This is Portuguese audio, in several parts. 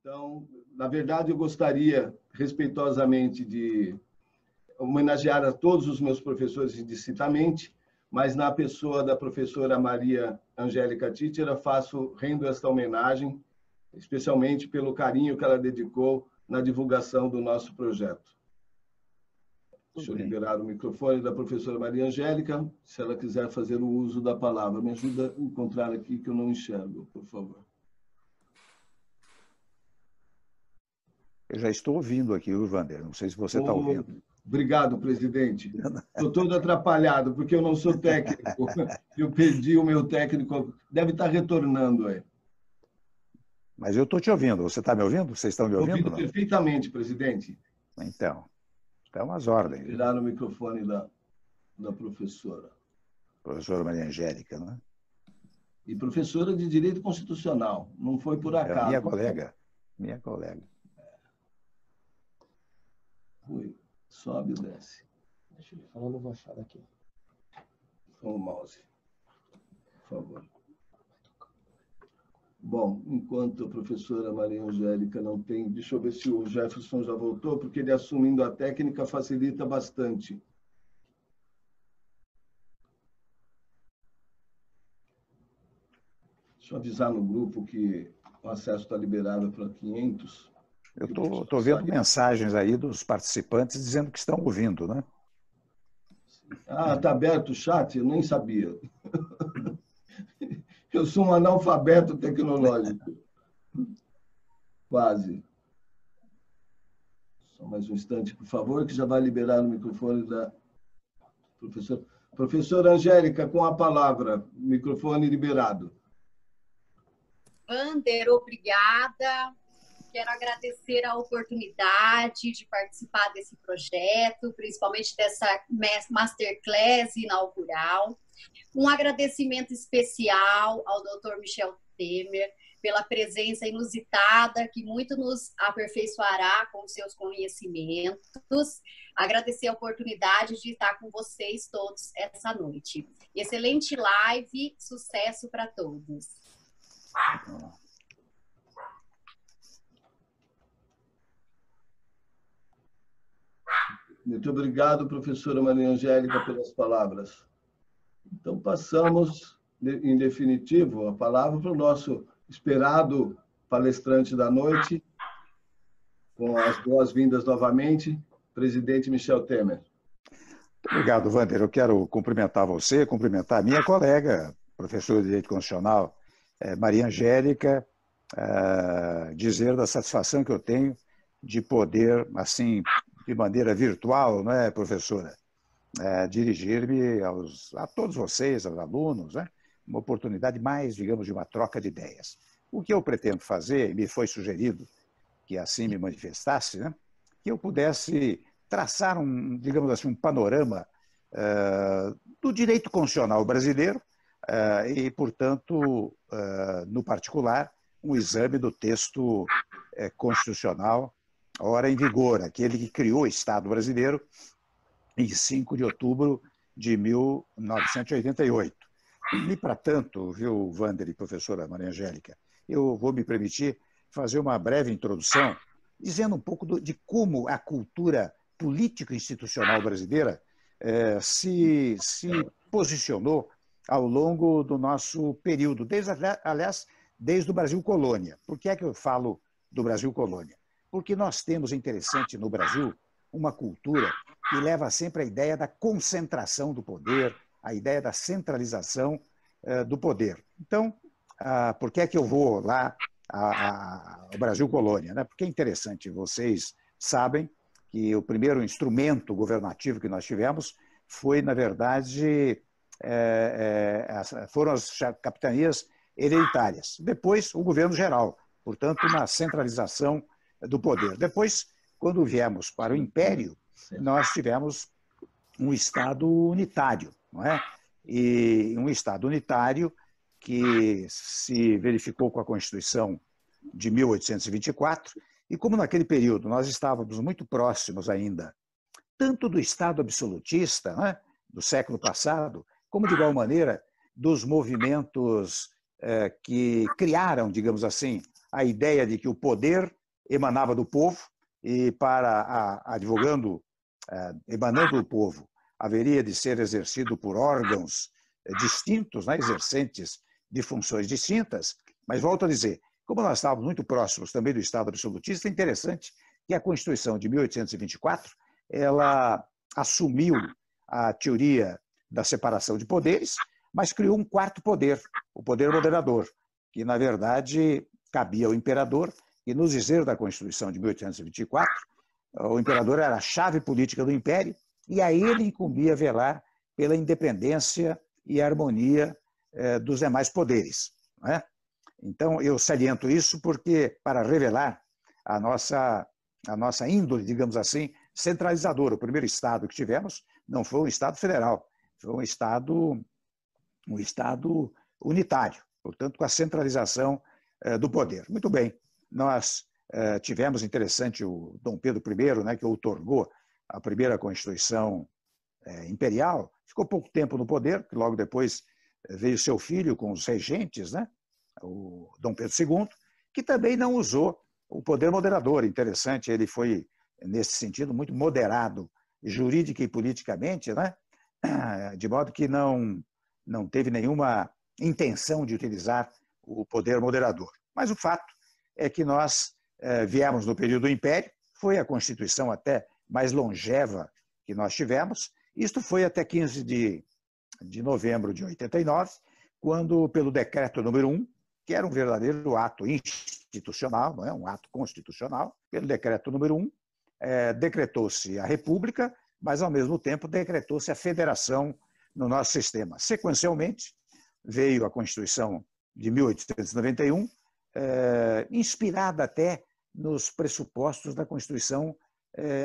Então, na verdade, eu gostaria, respeitosamente, de homenagear a todos os meus professores indistintamente, mas na pessoa da professora Maria Angélica Títera, rendo esta homenagem, especialmente pelo carinho que ela dedicou na divulgação do nosso projeto. Deixa eu liberar o microfone da professora Maria Angélica, se ela quiser fazer o uso da palavra. Me ajuda a encontrar aqui que eu não enxergo, por favor. Eu já estou ouvindo aqui, Wander. Não sei se você está ouvindo. Obrigado, presidente. Estou todo atrapalhado, porque eu não sou técnico. Eu perdi o meu técnico. Deve estar retornando aí. Mas eu estou te ouvindo. Você está me ouvindo? Vocês estão me ouvindo? Ouvindo perfeitamente, presidente. Então as ordens. Virar o microfone da professora. Professora Maria Angélica, não é? E professora de Direito Constitucional. Não foi por acaso. Minha colega. Minha colega. Oi. Sobe e desce. Deixa ele falar, eu não vou achar daqui. Com o mouse, por favor. Bom, enquanto a professora Maria Angélica não tem... Deixa eu ver se o Jefferson já voltou, porque ele assumindo a técnica facilita bastante. Deixa eu avisar no grupo que o acesso está liberado para 500. Eu estou vendo mensagens aí dos participantes dizendo que estão ouvindo, né? Ah, está aberto o chat? Eu nem sabia. Eu sou um analfabeto tecnológico. Quase. Só mais um instante, por favor, que já vai liberar o microfone da professora. Professora Angélica, com a palavra. Microfone liberado. Wander, obrigada. Quero agradecer a oportunidade de participar desse projeto, principalmente dessa Masterclass inaugural. Um agradecimento especial ao Dr. Michel Temer pela presença inusitada, que muito nos aperfeiçoará com seus conhecimentos. Agradecer a oportunidade de estar com vocês todos essa noite. Excelente live, sucesso para todos. Muito obrigado, professora Maria Angélica, pelas palavras. Então, passamos, em definitivo, a palavra para o nosso esperado palestrante da noite, com as boas-vindas novamente, presidente Michel Temer. Muito obrigado, Wander. Eu quero cumprimentar você, cumprimentar a minha colega, professora de Direito Constitucional, Maria Angélica, dizer da satisfação que eu tenho de poder, assim, de maneira virtual, não é, professora? Dirigir-me a todos vocês, aos alunos, né? Uma oportunidade mais, digamos, de uma troca de ideias. O que eu pretendo fazer, me foi sugerido que assim me manifestasse, né? Que eu pudesse traçar digamos assim, um panorama do direito constitucional brasileiro e, portanto, no particular, um exame do texto constitucional ora em vigor, aquele que criou o Estado brasileiro em 5 de outubro de 1988. E, para tanto, viu, Wander e professora Maria Angélica, eu vou me permitir fazer uma breve introdução, dizendo um pouco de como a cultura político-institucional brasileira se posicionou ao longo do nosso período, aliás, desde o Brasil Colônia. Por que é que eu falo do Brasil Colônia? Porque nós temos, interessante, no Brasil, uma cultura que leva sempre a ideia da concentração do poder, a ideia da centralização do poder. Então, por que é que eu vou lá ao Brasil Colônia, né? Porque é interessante, vocês sabem que o primeiro instrumento governativo que nós tivemos foi, na verdade, foram as capitanias hereditárias. Depois, o governo geral, portanto, uma centralização do poder. Depois, quando viemos para o Império, nós tivemos um Estado unitário, não é? E um Estado unitário que se verificou com a Constituição de 1824, e como naquele período nós estávamos muito próximos ainda, tanto do Estado absolutista, né, do século passado, como, de igual maneira, dos movimentos que criaram, digamos assim, a ideia de que o poder emanava do povo e emanando do povo, haveria de ser exercido por órgãos distintos, né, exercentes de funções distintas, mas volto a dizer, como nós estávamos muito próximos também do Estado absolutista, é interessante que a Constituição de 1824, ela assumiu a teoria da separação de poderes, mas criou um quarto poder, o poder moderador, que, na verdade, cabia ao imperador, e nos dizeres da Constituição de 1824, o imperador era a chave política do império, e a ele incumbia velar pela independência e harmonia dos demais poderes. Não é? Então, eu saliento isso porque, para revelar a nossa índole, digamos assim, centralizadora. O primeiro Estado que tivemos não foi um Estado federal, foi um Estado unitário, portanto, com a centralização do poder. Muito bem, nós tivemos, interessante, o Dom Pedro I, né, que outorgou a primeira Constituição imperial, ficou pouco tempo no poder, que logo depois veio seu filho com os regentes, né, o Dom Pedro II, que também não usou o poder moderador. Interessante, ele foi, nesse sentido, muito moderado, jurídica e politicamente, né, de modo que não teve nenhuma intenção de utilizar o poder moderador. Mas o fato é que nós viemos no período do Império, foi a Constituição até mais longeva que nós tivemos. Isto foi até 15 de novembro de 89, quando, pelo decreto número 1, que era um verdadeiro ato institucional, não é um ato constitucional, pelo decreto número 1, decretou-se a República, mas, ao mesmo tempo, decretou-se a federação no nosso sistema. Sequencialmente, veio a Constituição de 1891, inspirada até nos pressupostos da Constituição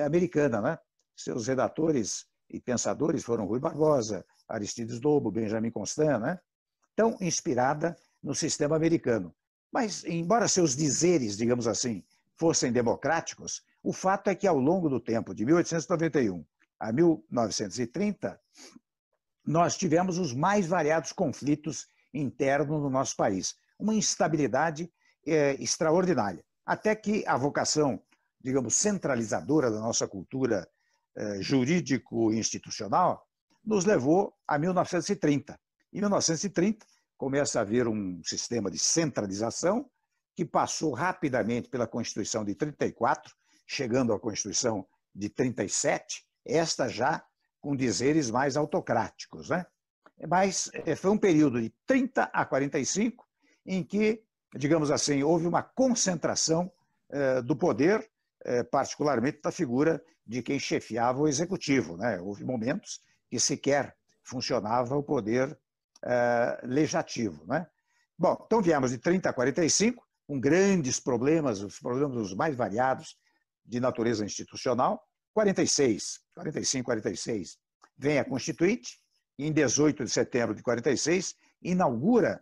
americana, né? Seus redatores e pensadores foram Rui Barbosa, Aristides Lobo, Benjamin Constant, né? Então, inspirada no sistema americano. Mas, embora seus dizeres, digamos assim, fossem democráticos, o fato é que, ao longo do tempo, de 1891 a 1930, nós tivemos os mais variados conflitos internos no nosso país. Uma instabilidade extraordinária. Até que a vocação, digamos, centralizadora da nossa cultura jurídico-institucional nos levou a 1930. Em 1930, começa a haver um sistema de centralização que passou rapidamente pela Constituição de 34, chegando à Constituição de 37, esta já com dizeres mais autocráticos, né? Mas foi um período de 30 a 45 em que, digamos assim, houve uma concentração do poder, particularmente da figura de quem chefiava o executivo, né? Houve momentos que sequer funcionava o poder legislativo, né? Bom, então viemos de 30 a 45, com grandes problemas, os problemas os mais variados de natureza institucional. 45, 46, vem a Constituinte, e em 18 de setembro de 46, inaugura,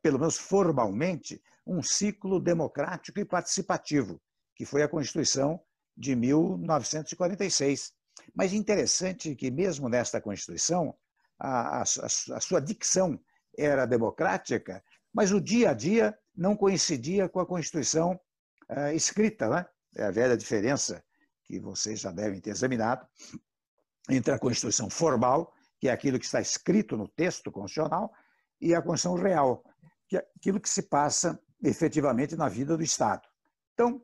pelo menos formalmente, um ciclo democrático e participativo, que foi a Constituição de 1946. Mas interessante que, mesmo nesta Constituição, a sua dicção era democrática, mas o dia a dia não coincidia com a Constituição escrita, né? É a velha diferença que vocês já devem ter examinado, entre a Constituição formal, que é aquilo que está escrito no texto constitucional, e a Constituição real, que é aquilo que se passa efetivamente na vida do Estado. Então,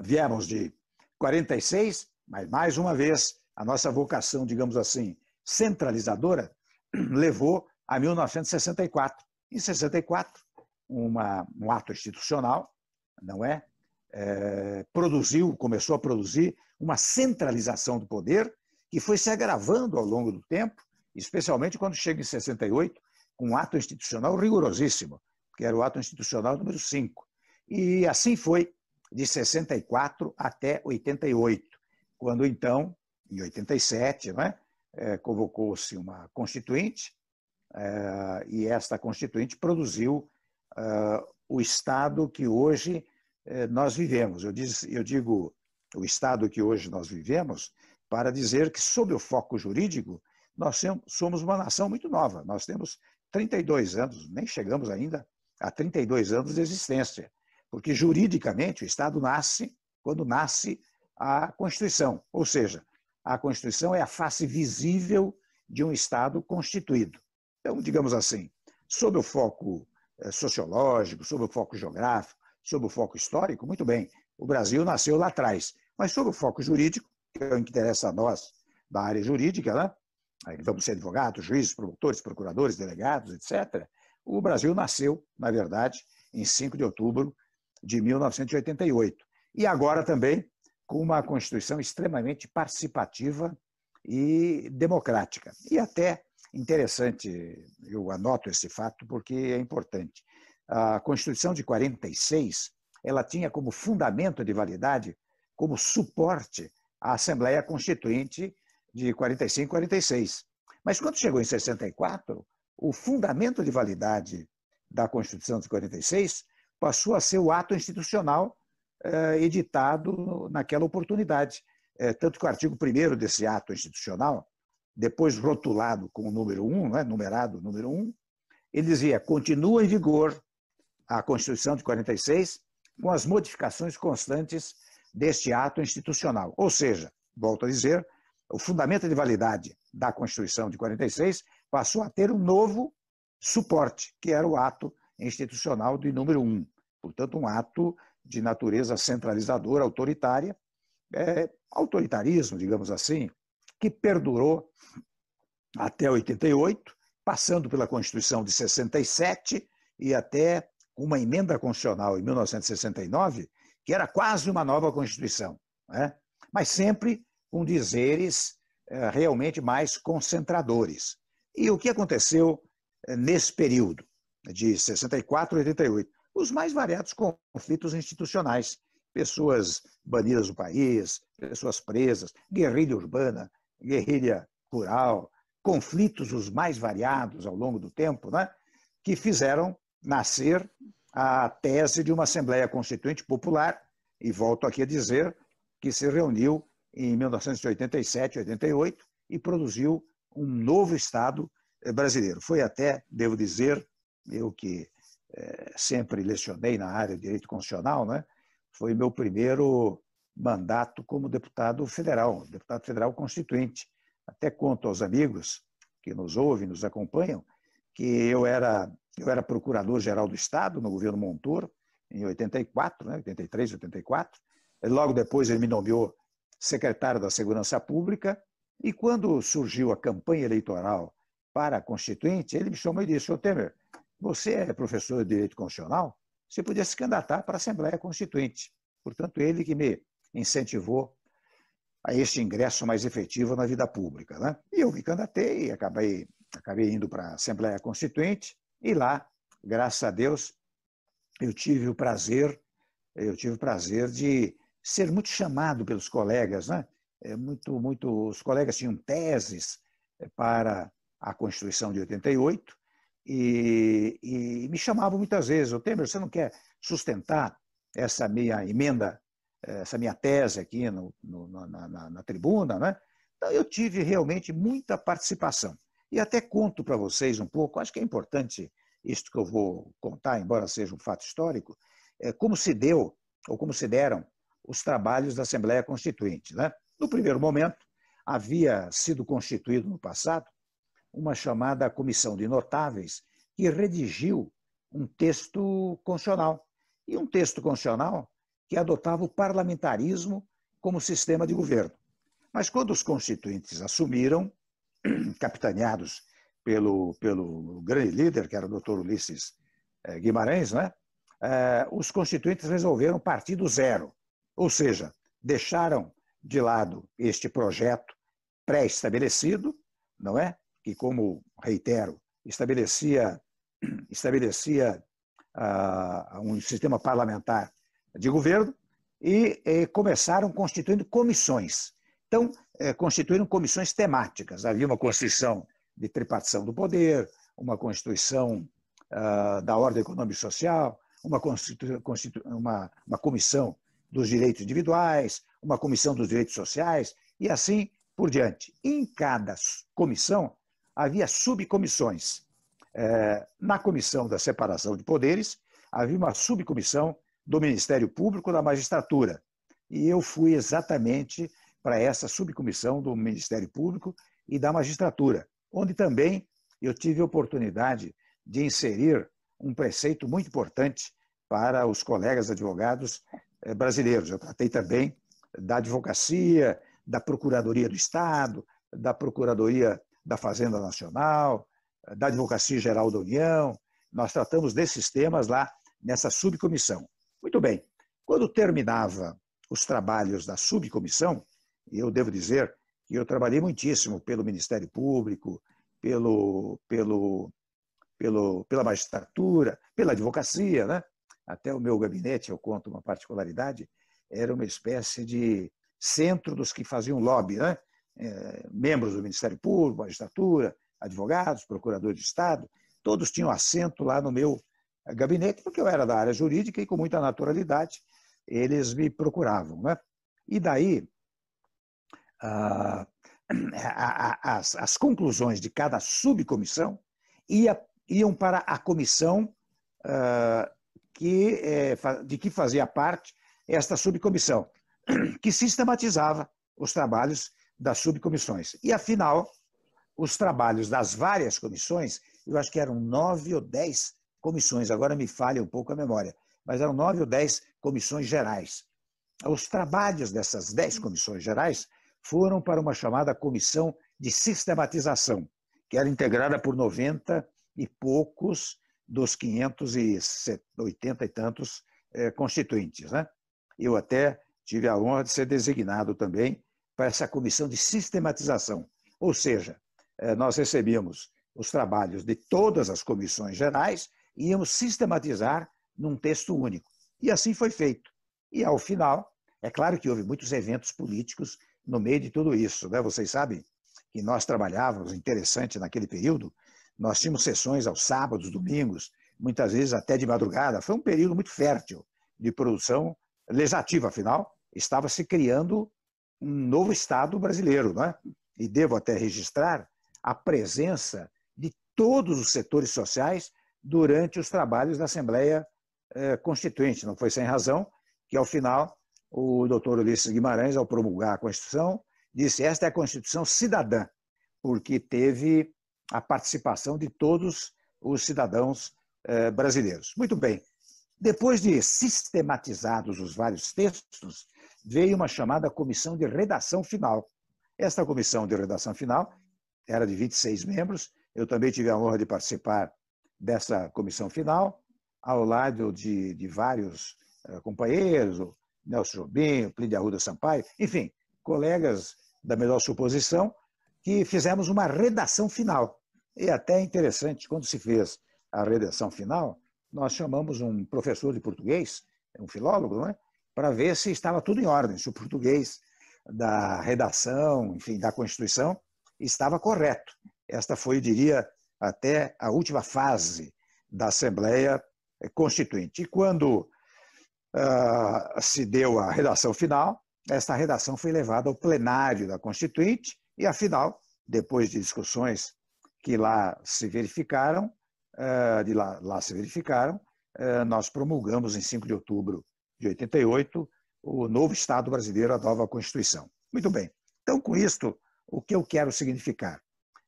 viemos de 46, mas, mais uma vez, a nossa vocação, digamos assim, centralizadora, levou a 1964. Em 64, um ato institucional, não é? Começou a produzir uma centralização do poder que foi se agravando ao longo do tempo, especialmente quando chega em 68, com um ato institucional rigorosíssimo, que era o ato institucional número 5. E assim foi de 64 até 88, quando então, em 87, né, convocou-se uma constituinte, e esta constituinte produziu o Estado que hoje nós vivemos. Eu digo o Estado que hoje nós vivemos para dizer que, sob o foco jurídico, nós somos uma nação muito nova. Nós temos 32 anos, nem chegamos ainda há 32 anos de existência, porque juridicamente o Estado nasce quando nasce a Constituição, ou seja, a Constituição é a face visível de um Estado constituído. Então, digamos assim, sob o foco sociológico, sob o foco geográfico, sob o foco histórico, muito bem, o Brasil nasceu lá atrás, mas sob o foco jurídico, que é o que interessa a nós da área jurídica, né? Aí vamos ser advogados, juízes, promotores, procuradores, delegados, etc. O Brasil nasceu, na verdade, em 5 de outubro de 1988. E agora também com uma Constituição extremamente participativa e democrática. E até interessante, eu anoto esse fato porque é importante. A Constituição de 46, ela tinha como fundamento de validade, como suporte, a Assembleia Constituinte de 45 e 46. Mas quando chegou em 64, o fundamento de validade da Constituição de 46 passou a ser o ato institucional editado naquela oportunidade. Tanto que o artigo 1º desse ato institucional, depois rotulado com o número 1, né, numerado número 1, ele dizia: continua em vigor a Constituição de 46 com as modificações constantes deste ato institucional. Ou seja, volto a dizer, o fundamento de validade da Constituição de 46 passou a ter um novo suporte, que era o ato institucional de número 1. Portanto, um ato de natureza centralizadora, autoritária, autoritarismo, digamos assim, que perdurou até 88, passando pela Constituição de 67 e até uma emenda constitucional em 1969, que era quase uma nova Constituição, né? Mas sempre com dizeres realmente mais concentradores. E o que aconteceu nesse período, de 64 a 88? Os mais variados conflitos institucionais, pessoas banidas do país, pessoas presas, guerrilha urbana, guerrilha rural, conflitos os mais variados ao longo do tempo, né, que fizeram nascer a tese de uma Assembleia Constituinte Popular, e volto aqui a dizer que se reuniu em 1987, 88 e produziu um novo Estado brasileiro. Foi até, devo dizer, eu que sempre lecionei na área de direito constitucional, né, foi meu primeiro mandato como deputado federal constituinte. Até conto aos amigos que nos ouvem, nos acompanham, que eu era procurador-geral do Estado no governo Montoro, em 84, né, 83, 84. Logo depois ele me nomeou secretário da Segurança Pública, e quando surgiu a campanha eleitoral para a Constituinte, ele me chamou e disse: "Ô Temer, você é professor de Direito Constitucional, você podia se candidatar para a Assembleia Constituinte." Portanto, ele que me incentivou a este ingresso mais efetivo na vida pública, né? E eu me candidatei e acabei indo para a Assembleia Constituinte, e lá, graças a Deus, eu tive o prazer de ser muito chamado pelos colegas, né? Os colegas tinham teses para a Constituição de 88 e me chamavam muitas vezes: "Ô Temer, você não quer sustentar essa minha emenda, essa minha tese aqui na tribuna?", né? Então eu tive realmente muita participação. E até conto para vocês um pouco, acho que é importante isto que eu vou contar, embora seja um fato histórico, como se deu, ou como se deram, os trabalhos da Assembleia Constituinte, né? No primeiro momento, havia sido constituído no passado uma chamada Comissão de Notáveis, que redigiu um texto constitucional. E um texto constitucional que adotava o parlamentarismo como sistema de governo. Mas quando os constituintes assumiram, capitaneados pelo grande líder, que era o doutor Ulisses Guimarães, né, os constituintes resolveram partir do zero. Ou seja, deixaram de lado este projeto pré-estabelecido, não é? Que, como reitero, estabelecia um sistema parlamentar de governo, e começaram constituindo comissões. Então, constituíram comissões temáticas. Havia uma Constituição de tripartição do poder, uma Constituição da ordem econômica e social, uma comissão dos direitos individuais, uma comissão dos direitos sociais, e assim por diante. Em cada comissão havia subcomissões. Na comissão da separação de poderes, havia uma subcomissão do Ministério Público da Magistratura. E eu fui exatamente para essa subcomissão do Ministério Público e da Magistratura, onde também eu tive a oportunidade de inserir um preceito muito importante para os colegas advogados brasileiros. Eu tratei também da advocacia, da Procuradoria do Estado, da Procuradoria da Fazenda Nacional, da Advocacia Geral da União. Nós tratamos desses temas lá nessa subcomissão. Muito bem. Quando terminava os trabalhos da subcomissão, eu devo dizer que eu trabalhei muitíssimo pelo Ministério Público, pela magistratura, pela advocacia, né? Até o meu gabinete, eu conto uma particularidade, era uma espécie de centro dos que faziam lobby, né? Membros do Ministério Público, magistratura, advogados, procuradores de Estado, todos tinham assento lá no meu gabinete, porque eu era da área jurídica e com muita naturalidade eles me procuravam, né? E daí, as conclusões de cada subcomissão iam para a comissão de que fazia parte esta subcomissão, que sistematizava os trabalhos das subcomissões. E, afinal, os trabalhos das várias comissões, eu acho que eram 9 ou 10 comissões, agora me falha um pouco a memória, mas eram 9 ou 10 comissões gerais. Os trabalhos dessas 10 comissões gerais foram para uma chamada comissão de sistematização, que era integrada por 90 e poucos dos 580 e tantos constituintes, né? Eu até tive a honra de ser designado também para essa comissão de sistematização. Ou seja, nós recebíamos os trabalhos de todas as comissões gerais e íamos sistematizar num texto único. E assim foi feito. E, ao final, é claro que houve muitos eventos políticos no meio de tudo isso, né? Vocês sabem que nós trabalhávamos, interessante naquele período, nós tínhamos sessões aos sábados, domingos, muitas vezes até de madrugada. Foi um período muito fértil de produção legislativa, afinal, estava se criando um novo Estado brasileiro, não é? E devo até registrar a presença de todos os setores sociais durante os trabalhos da Assembleia Constituinte. Não foi sem razão que, ao final, o doutor Ulisses Guimarães, ao promulgar a Constituição, disse: esta é a Constituição cidadã, porque teve a participação de todos os cidadãos brasileiros. Muito bem. Depois de sistematizados os vários textos, veio uma chamada comissão de redação final. Esta comissão de redação final era de 26 membros. Eu também tive a honra de participar dessa comissão final, ao lado de vários companheiros, o Nelson Jobim, o Plínio Arruda Sampaio, enfim, colegas da melhor suposição, que fizemos uma redação final. E até interessante, quando se fez a redação final, nós chamamos um professor de português, um filólogo, não é? Para ver se estava tudo em ordem, se o português da redação, enfim, da Constituição, estava correto. Esta foi, eu diria, até a última fase da Assembleia Constituinte. E quando se deu a redação final, esta redação foi levada ao plenário da Constituinte e, afinal, depois de discussões que lá se verificaram, nós promulgamos em 5 de outubro de 88 o novo Estado brasileiro, a nova Constituição. Muito bem. Então, com isto, o que eu quero significar?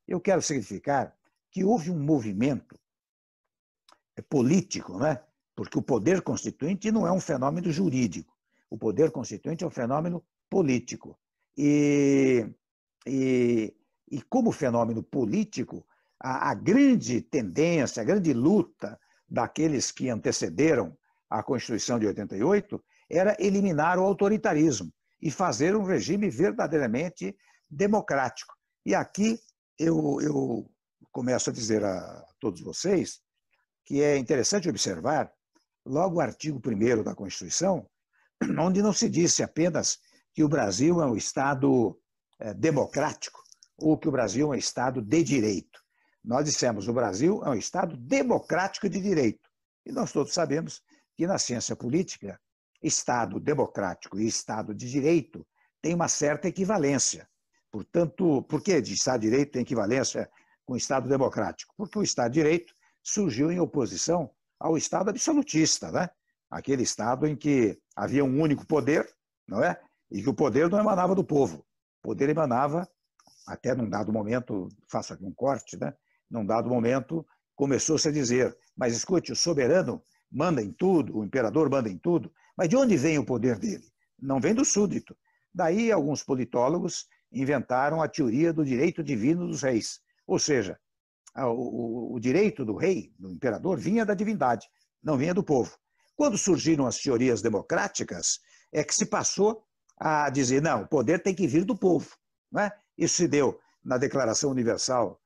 Eu quero significar que houve um movimento político, né? Porque o poder constituinte não é um fenômeno jurídico. O poder constituinte é um fenômeno político. E como fenômeno político, a grande tendência, a grande luta daqueles que antecederam a Constituição de 88 era eliminar o autoritarismo e fazer um regime verdadeiramente democrático. E aqui eu começo a dizer a todos vocês que é interessante observar logo o artigo 1º da Constituição, onde não se disse apenas que o Brasil é um Estado democrático ou que o Brasil é um Estado de direito. Nós dissemos que o Brasil é um Estado democrático de direito. E nós todos sabemos que na ciência política, Estado democrático e Estado de direito têm uma certa equivalência. Portanto, por que de Estado de direito tem equivalência com o Estado democrático? Porque o Estado de direito surgiu em oposição ao Estado absolutista, né? Aquele Estado em que havia um único poder, não é? E que o poder não emanava do povo. O poder emanava, até num dado momento, faço aqui um corte, né? Num dado momento, começou-se a dizer, mas escute, o soberano manda em tudo, o imperador manda em tudo, mas de onde vem o poder dele? Não vem do súdito. Daí, alguns politólogos inventaram a teoria do direito divino dos reis. Ou seja, o direito do rei, do imperador, vinha da divindade, não vinha do povo. Quando surgiram as teorias democráticas, é que se passou a dizer, não, o poder tem que vir do povo. Não é? Isso se deu na Declaração Universal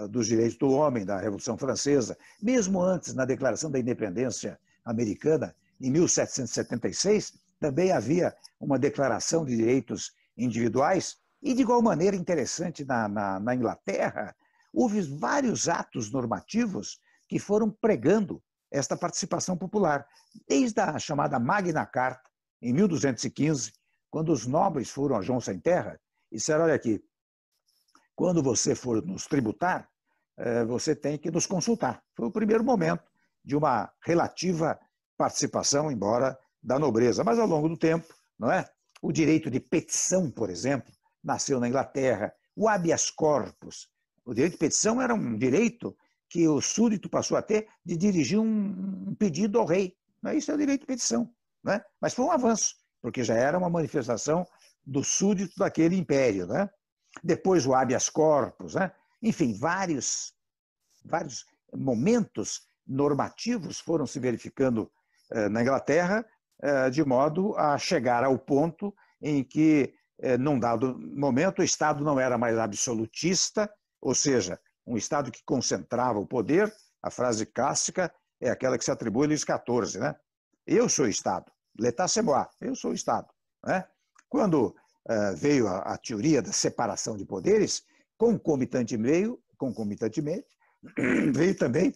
dos Direitos do Homem, da Revolução Francesa, mesmo antes, na Declaração da Independência Americana, em 1776, também havia uma declaração de direitos individuais, e de igual maneira interessante na Inglaterra, houve vários atos normativos que foram pregando esta participação popular, desde a chamada Magna Carta, em 1215, quando os nobres foram a João Sem Terra e disseram, olha aqui, quando você for nos tributar, você tem que nos consultar. Foi o primeiro momento de uma relativa participação, embora da nobreza. Mas ao longo do tempo, não é? O direito de petição, por exemplo, nasceu na Inglaterra. O habeas corpus, o direito de petição era um direito que o súdito passou a ter de dirigir um pedido ao rei. Isso é o direito de petição. Não é? Mas foi um avanço, porque já era uma manifestação do súdito daquele império. Não é? Depois o habeas corpus, né? Enfim, vários momentos normativos foram se verificando na Inglaterra, de modo a chegar ao ponto em que, num dado momento, o Estado não era mais absolutista, ou seja, um Estado que concentrava o poder. A frase clássica é aquela que se atribui a Luís XIV, né? Eu sou o Estado, l'état c'est moi, eu sou o Estado. Né? Quando veio a teoria da separação de poderes, concomitantemente veio também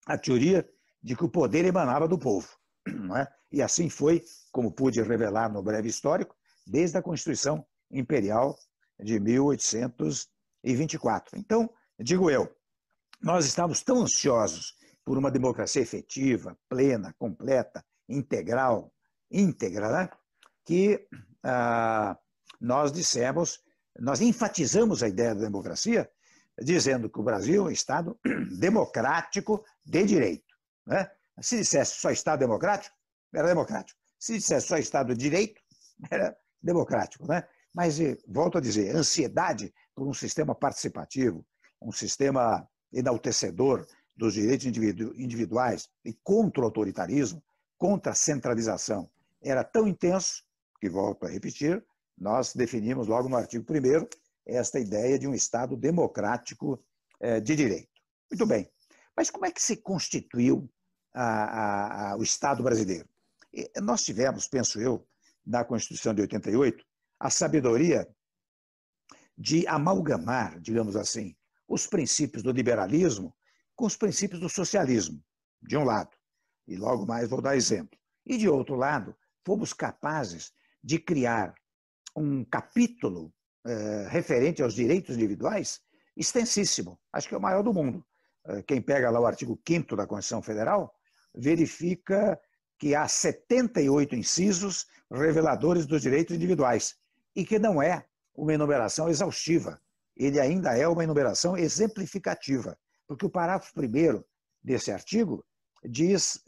a teoria de que o poder emanava do povo. Não é? E assim foi, como pude revelar no breve histórico, desde a Constituição Imperial de 1824. Então, digo eu, nós estamos tão ansiosos por uma democracia efetiva, plena, completa, integral, íntegra, né? Que nós enfatizamos a ideia da democracia, dizendo que o Brasil é um Estado democrático de direito. Né? Se dissesse só Estado democrático, era democrático. Se dissesse só Estado de direito, era democrático. Né? Mas, volto a dizer, ansiedade por um sistema participativo, um sistema enaltecedor dos direitos individuais e contra o autoritarismo, contra a centralização, era tão intenso que, volto a repetir, nós definimos logo no artigo 1º esta ideia de um Estado democrático de direito. Muito bem, mas como é que se constituiu o Estado brasileiro? Nós tivemos, penso eu, na Constituição de 88, a sabedoria de amalgamar, digamos assim, os princípios do liberalismo com os princípios do socialismo, de um lado, e logo mais vou dar exemplo. E de outro lado, fomos capazes de criar um capítulo referente aos direitos individuais extensíssimo, acho que é o maior do mundo. Quem pega lá o artigo 5º da Constituição Federal verifica que há 78 incisos reveladores dos direitos individuais e que não é uma enumeração exaustiva, ele ainda é uma enumeração exemplificativa, porque o parágrafo 1º desse artigo diz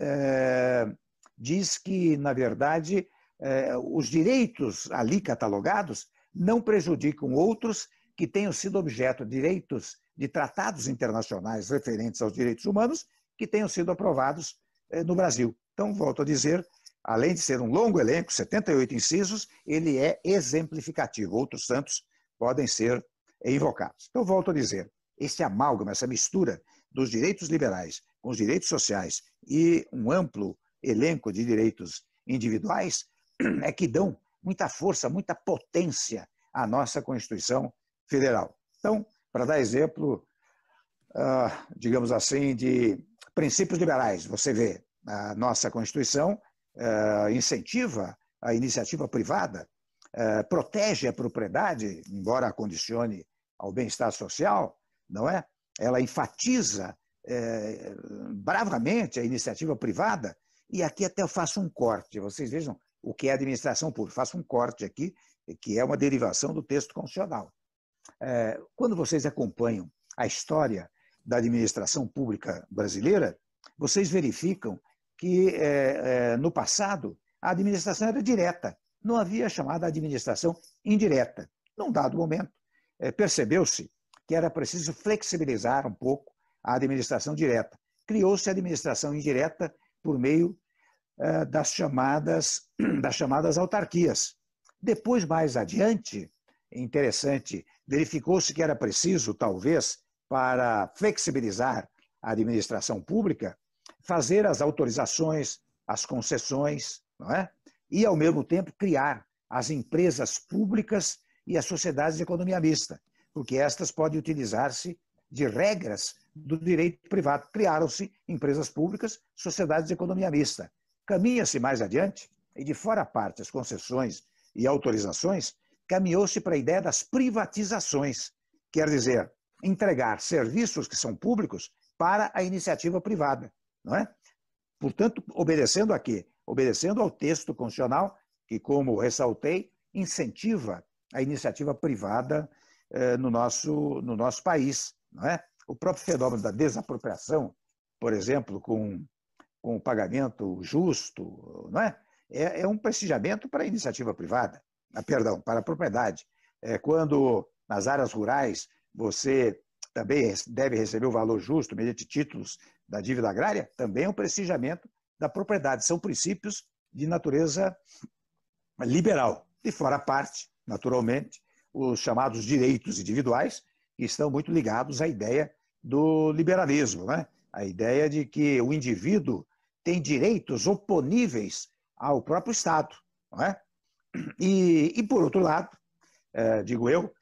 que, na verdade, os direitos ali catalogados não prejudicam outros que tenham sido objeto de direitos de tratados internacionais referentes aos direitos humanos que tenham sido aprovados no Brasil. Então, volto a dizer, além de ser um longo elenco, 78 incisos, ele é exemplificativo. Outros tantos podem ser invocados. Então, volto a dizer, esse amálgama, essa mistura dos direitos liberais com os direitos sociais e um amplo elenco de direitos individuais é que dão muita força, muita potência à nossa Constituição Federal. Então, para dar exemplo, digamos assim, de princípios liberais, você vê, a nossa Constituição incentiva a iniciativa privada, protege a propriedade, embora a condicione ao bem-estar social, não é? Ela enfatiza bravamente a iniciativa privada, e aqui até eu faço um corte, vocês vejam o que é administração pública, faço um corte aqui, que é uma derivação do texto constitucional. Quando vocês acompanham a história da administração pública brasileira, vocês verificam que, no passado, a administração era direta, não havia a chamada administração indireta. Num dado momento, percebeu-se que era preciso flexibilizar um pouco a administração direta. Criou-se a administração indireta por meio das chamadas autarquias. Depois, mais adiante, interessante, verificou-se que era preciso, talvez, para flexibilizar a administração pública, fazer as autorizações, as concessões, não é? E, ao mesmo tempo, criar as empresas públicas e as sociedades de economia mista, porque estas podem utilizar-se de regras do direito privado. Criaram-se empresas públicas, sociedades de economia mista. Caminha-se mais adiante, e de fora a parte as concessões e autorizações, caminhou-se para a ideia das privatizações, quer dizer, entregar serviços que são públicos para a iniciativa privada, não é? Portanto, obedecendo a quê? Obedecendo ao texto constitucional, que, como ressaltei, incentiva a iniciativa privada no nosso país, não é? O próprio fenômeno da desapropriação, por exemplo, com o pagamento justo, não é? É um prestigiamento para a iniciativa privada, perdão, para a propriedade. Quando nas áreas rurais você também deve receber o valor justo mediante títulos da dívida agrária, também é um prestigiamento da propriedade. São princípios de natureza liberal. De fora a parte, naturalmente, os chamados direitos individuais, que estão muito ligados à ideia do liberalismo, né? A ideia de que o indivíduo tem direitos oponíveis ao próprio Estado, não é? E por outro lado, digo eu,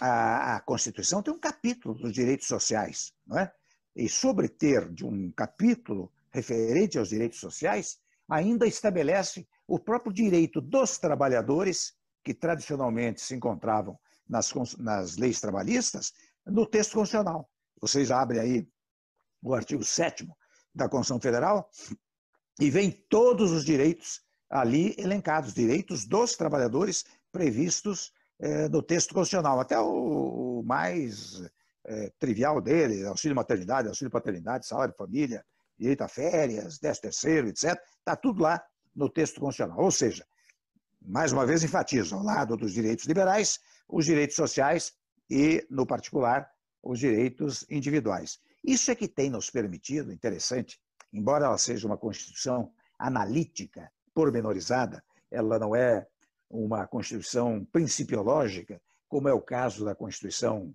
a Constituição tem um capítulo dos direitos sociais, não é? E sobre ter de um capítulo referente aos direitos sociais, ainda estabelece o próprio direito dos trabalhadores, que tradicionalmente se encontravam nas leis trabalhistas, no texto constitucional. Vocês abrem aí o artigo 7º da Constituição Federal e vem todos os direitos ali elencados, direitos dos trabalhadores previstos no texto constitucional, até o mais trivial dele, auxílio maternidade, auxílio paternidade, salário de família, direito a férias, 13º, etc. Está tudo lá no texto constitucional. Ou seja, mais uma vez enfatizo, ao lado dos direitos liberais, os direitos sociais e, no particular, os direitos individuais. Isso é que tem nos permitido, interessante, embora ela seja uma Constituição analítica, pormenorizada, ela não é uma Constituição principiológica, como é o caso da Constituição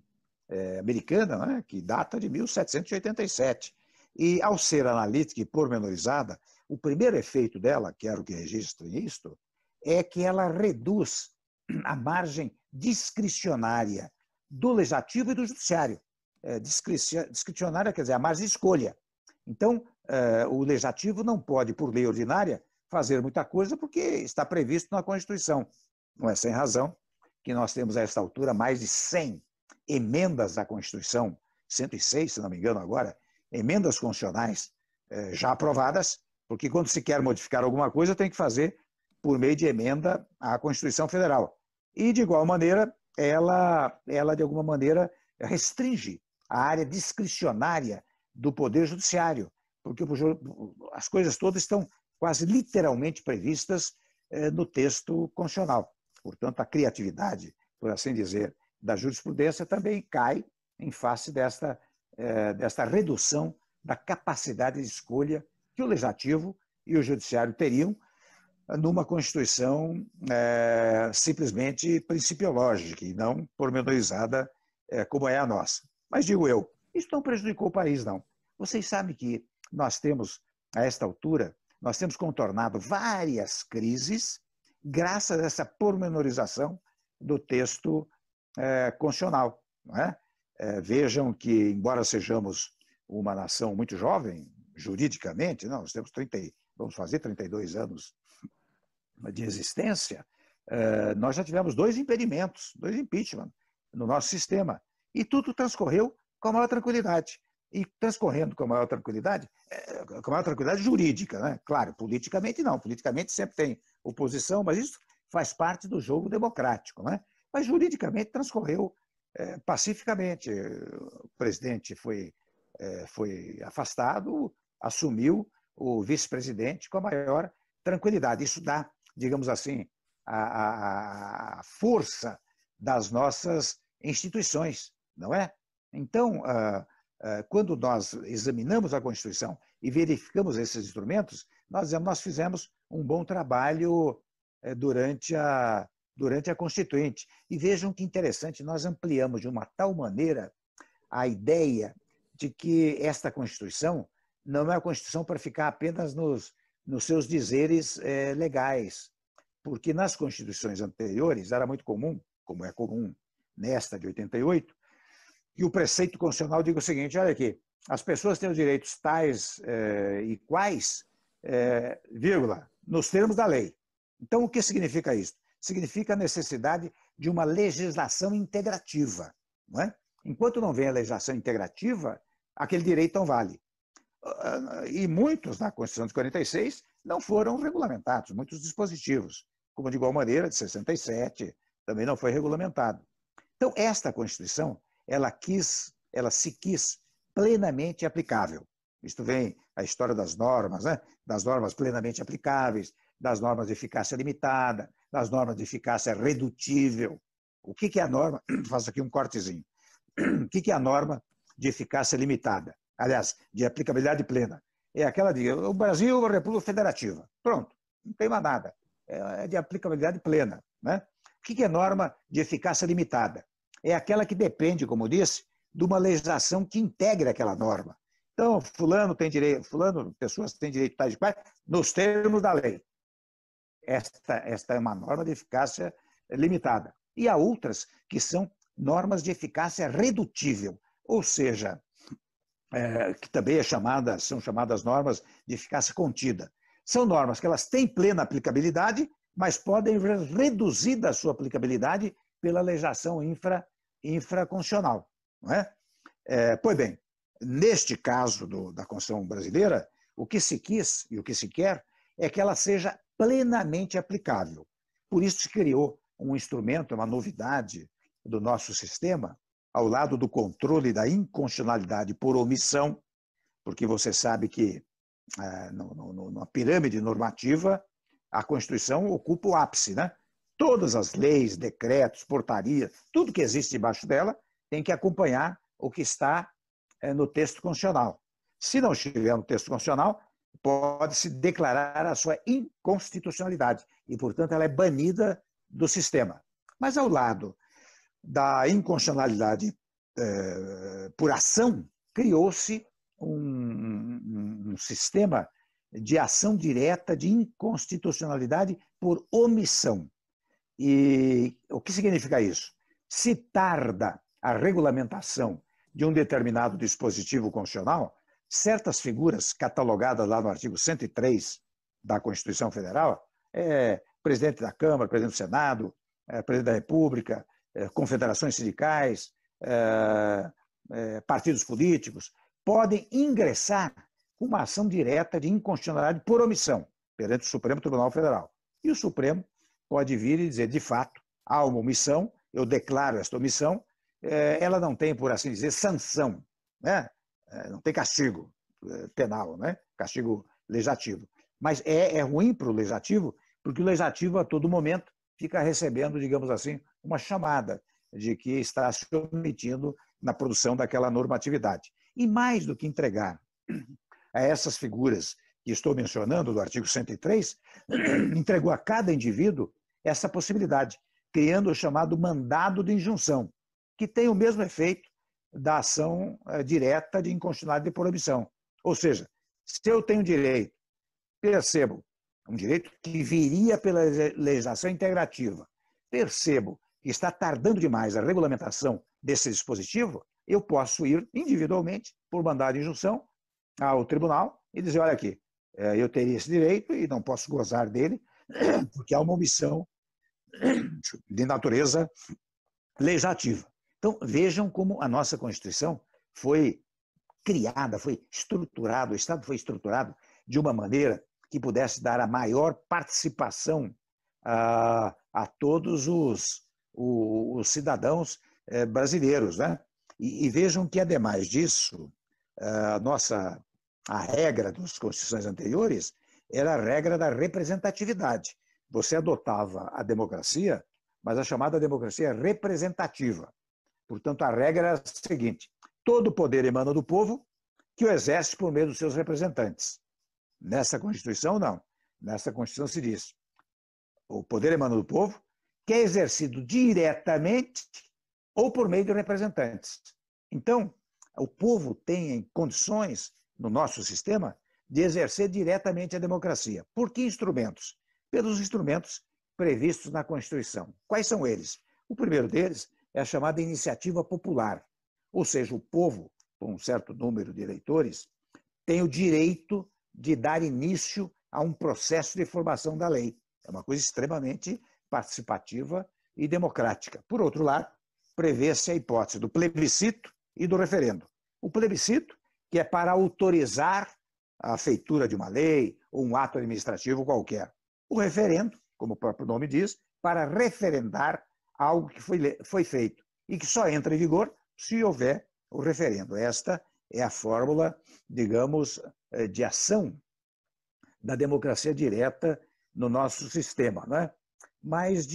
americana, né, que data de 1787. E, ao ser analítica e pormenorizada, o primeiro efeito dela, quero que registre isto, é que ela reduz a margem discricionária do Legislativo e do Judiciário. Discricionária quer dizer a margem de escolha. Então, o Legislativo não pode, por lei ordinária, fazer muita coisa porque está previsto na Constituição. Não é sem razão que nós temos, a esta altura, mais de 100 emendas à Constituição, 106, se não me engano agora, emendas constitucionais já aprovadas, porque quando se quer modificar alguma coisa, tem que fazer por meio de emenda à Constituição Federal. E, de igual maneira, ela de alguma maneira, restringe a área discricionária do Poder Judiciário, porque as coisas todas estão quase literalmente previstas no texto constitucional. Portanto, a criatividade, por assim dizer, da jurisprudência também cai em face desta redução da capacidade de escolha que o Legislativo e o Judiciário teriam numa Constituição simplesmente principiológica e não pormenorizada como é a nossa. Mas digo eu, isso não prejudicou o país, não. Vocês sabem que nós temos, a esta altura, nós temos contornado várias crises graças a essa pormenorização do texto constitucional, não é? Vejam que, embora sejamos uma nação muito jovem, juridicamente, nós temos vamos fazer 32 anos de existência, nós já tivemos 2 impedimentos, 2 impeachment no nosso sistema, e tudo transcorreu com a maior tranquilidade. e transcorrendo com a maior tranquilidade jurídica, né? Claro, politicamente não, politicamente sempre tem oposição, mas isso faz parte do jogo democrático, né? Mas juridicamente transcorreu pacificamente. O presidente foi afastado, assumiu o vice-presidente com a maior tranquilidade. Isso dá, digamos assim, a força das nossas instituições, não é? Então, quando nós examinamos a Constituição e verificamos esses instrumentos, nós fizemos um bom trabalho durante a Constituinte. E vejam que interessante, nós ampliamos de uma tal maneira a ideia de que esta Constituição não é uma Constituição para ficar apenas nos seus dizeres legais, porque nas Constituições anteriores era muito comum, como é comum nesta de 88, que o preceito constitucional diga o seguinte: olha aqui, as pessoas têm os direitos tais e quais, vírgula, nos termos da lei. Então, o que significa isso? Significa a necessidade de uma legislação integrativa, não é? Enquanto não vem a legislação integrativa, aquele direito não vale. E muitos, na Constituição de 46, não foram regulamentados, muitos dispositivos, como de igual maneira, de 67, também não foi regulamentado. Então, esta Constituição, ela se quis plenamente aplicável. Isto vem a história das normas, né? Das normas plenamente aplicáveis, das normas de eficácia limitada, das normas de eficácia redutível. O que é a norma? Faço aqui um cortezinho. O que é a norma de eficácia limitada? Aliás, de aplicabilidade plena. É aquela de o Brasil é uma república federativa. Pronto, não tem mais nada. É de aplicabilidade plena, né? O que é norma de eficácia limitada? É aquela que depende, como disse, de uma legislação que integre aquela norma. Então, fulano tem direito, pessoas têm direito tais e quais, nos termos da lei. Esta é uma norma de eficácia limitada. E há outras que são normas de eficácia redutível, ou seja, que também são chamadas normas de eficácia contida. São normas que elas têm plena aplicabilidade, mas podem reduzir da sua aplicabilidade pela legislação infraconstitucional. Não é? Pois bem, neste caso da Constituição brasileira, o que se quis e o que se quer é que ela seja plenamente aplicável. Por isso se criou um instrumento, uma novidade do nosso sistema, ao lado do controle da inconstitucionalidade por omissão, porque você sabe que na pirâmide normativa a Constituição ocupa o ápice, né? Todas as leis, decretos, portarias, tudo que existe debaixo dela tem que acompanhar o que está no texto constitucional. Se não estiver no texto constitucional, pode-se declarar a sua inconstitucionalidade e, portanto, ela é banida do sistema. Mas, ao lado da inconstitucionalidade por ação, criou-se um sistema de ação direta de inconstitucionalidade por omissão. E o que significa isso? Se tarda a regulamentação de um determinado dispositivo constitucional, certas figuras catalogadas lá no artigo 103 da Constituição Federal, presidente da Câmara, presidente do Senado, presidente da República, confederações sindicais, partidos políticos, podem ingressar com uma ação direta de inconstitucionalidade por omissão perante o Supremo Tribunal Federal. E o Supremo pode vir e dizer, de fato, há uma omissão, eu declaro esta omissão, ela não tem, por assim dizer, sanção, né? Não tem castigo penal, né? Castigo legislativo. Mas é ruim para o legislativo, porque o legislativo, a todo momento, fica recebendo, digamos assim, uma chamada de que está se omitindo na produção daquela normatividade. E mais do que entregar a essas figuras que estou mencionando, do artigo 103, entregou a cada indivíduo essa possibilidade, criando o chamado mandado de injunção, que tem o mesmo efeito da ação direta de inconstitucionalidade por omissão. Ou seja, se eu tenho direito, percebo, um direito que viria pela legislação integrativa, percebo que está tardando demais a regulamentação desse dispositivo, eu posso ir individualmente, por mandado de injunção, ao tribunal e dizer, olha aqui, eu teria esse direito e não posso gozar dele, porque há uma omissão de natureza legislativa. Então, vejam como a nossa Constituição foi criada, foi estruturada, o Estado foi estruturado de uma maneira que pudesse dar a maior participação a todos os cidadãos brasileiros, né? E vejam que, ademais disso, a regra das constituições anteriores era a regra da representatividade. Você adotava a democracia, mas a chamada democracia representativa. Portanto, a regra era a seguinte: todo o poder emana do povo, que o exerce por meio dos seus representantes. Nessa Constituição, não. Nessa Constituição se diz: o poder emana do povo, que é exercido diretamente ou por meio de representantes. Então, o povo tem condições, no nosso sistema, de exercer diretamente a democracia. Por que instrumentos? Pelos instrumentos previstos na Constituição. Quais são eles? O primeiro deles é a chamada iniciativa popular, ou seja, o povo, com um certo número de eleitores, tem o direito de dar início a um processo de formação da lei. É uma coisa extremamente participativa e democrática. Por outro lado, prevê-se a hipótese do plebiscito e do referendo. O plebiscito, que é para autorizar a feitura de uma lei ou um ato administrativo qualquer. O referendo, como o próprio nome diz, para referendar algo que foi feito e que só entra em vigor se houver o referendo. Esta é a fórmula, digamos, de ação da democracia direta no nosso sistema, não é? Mas,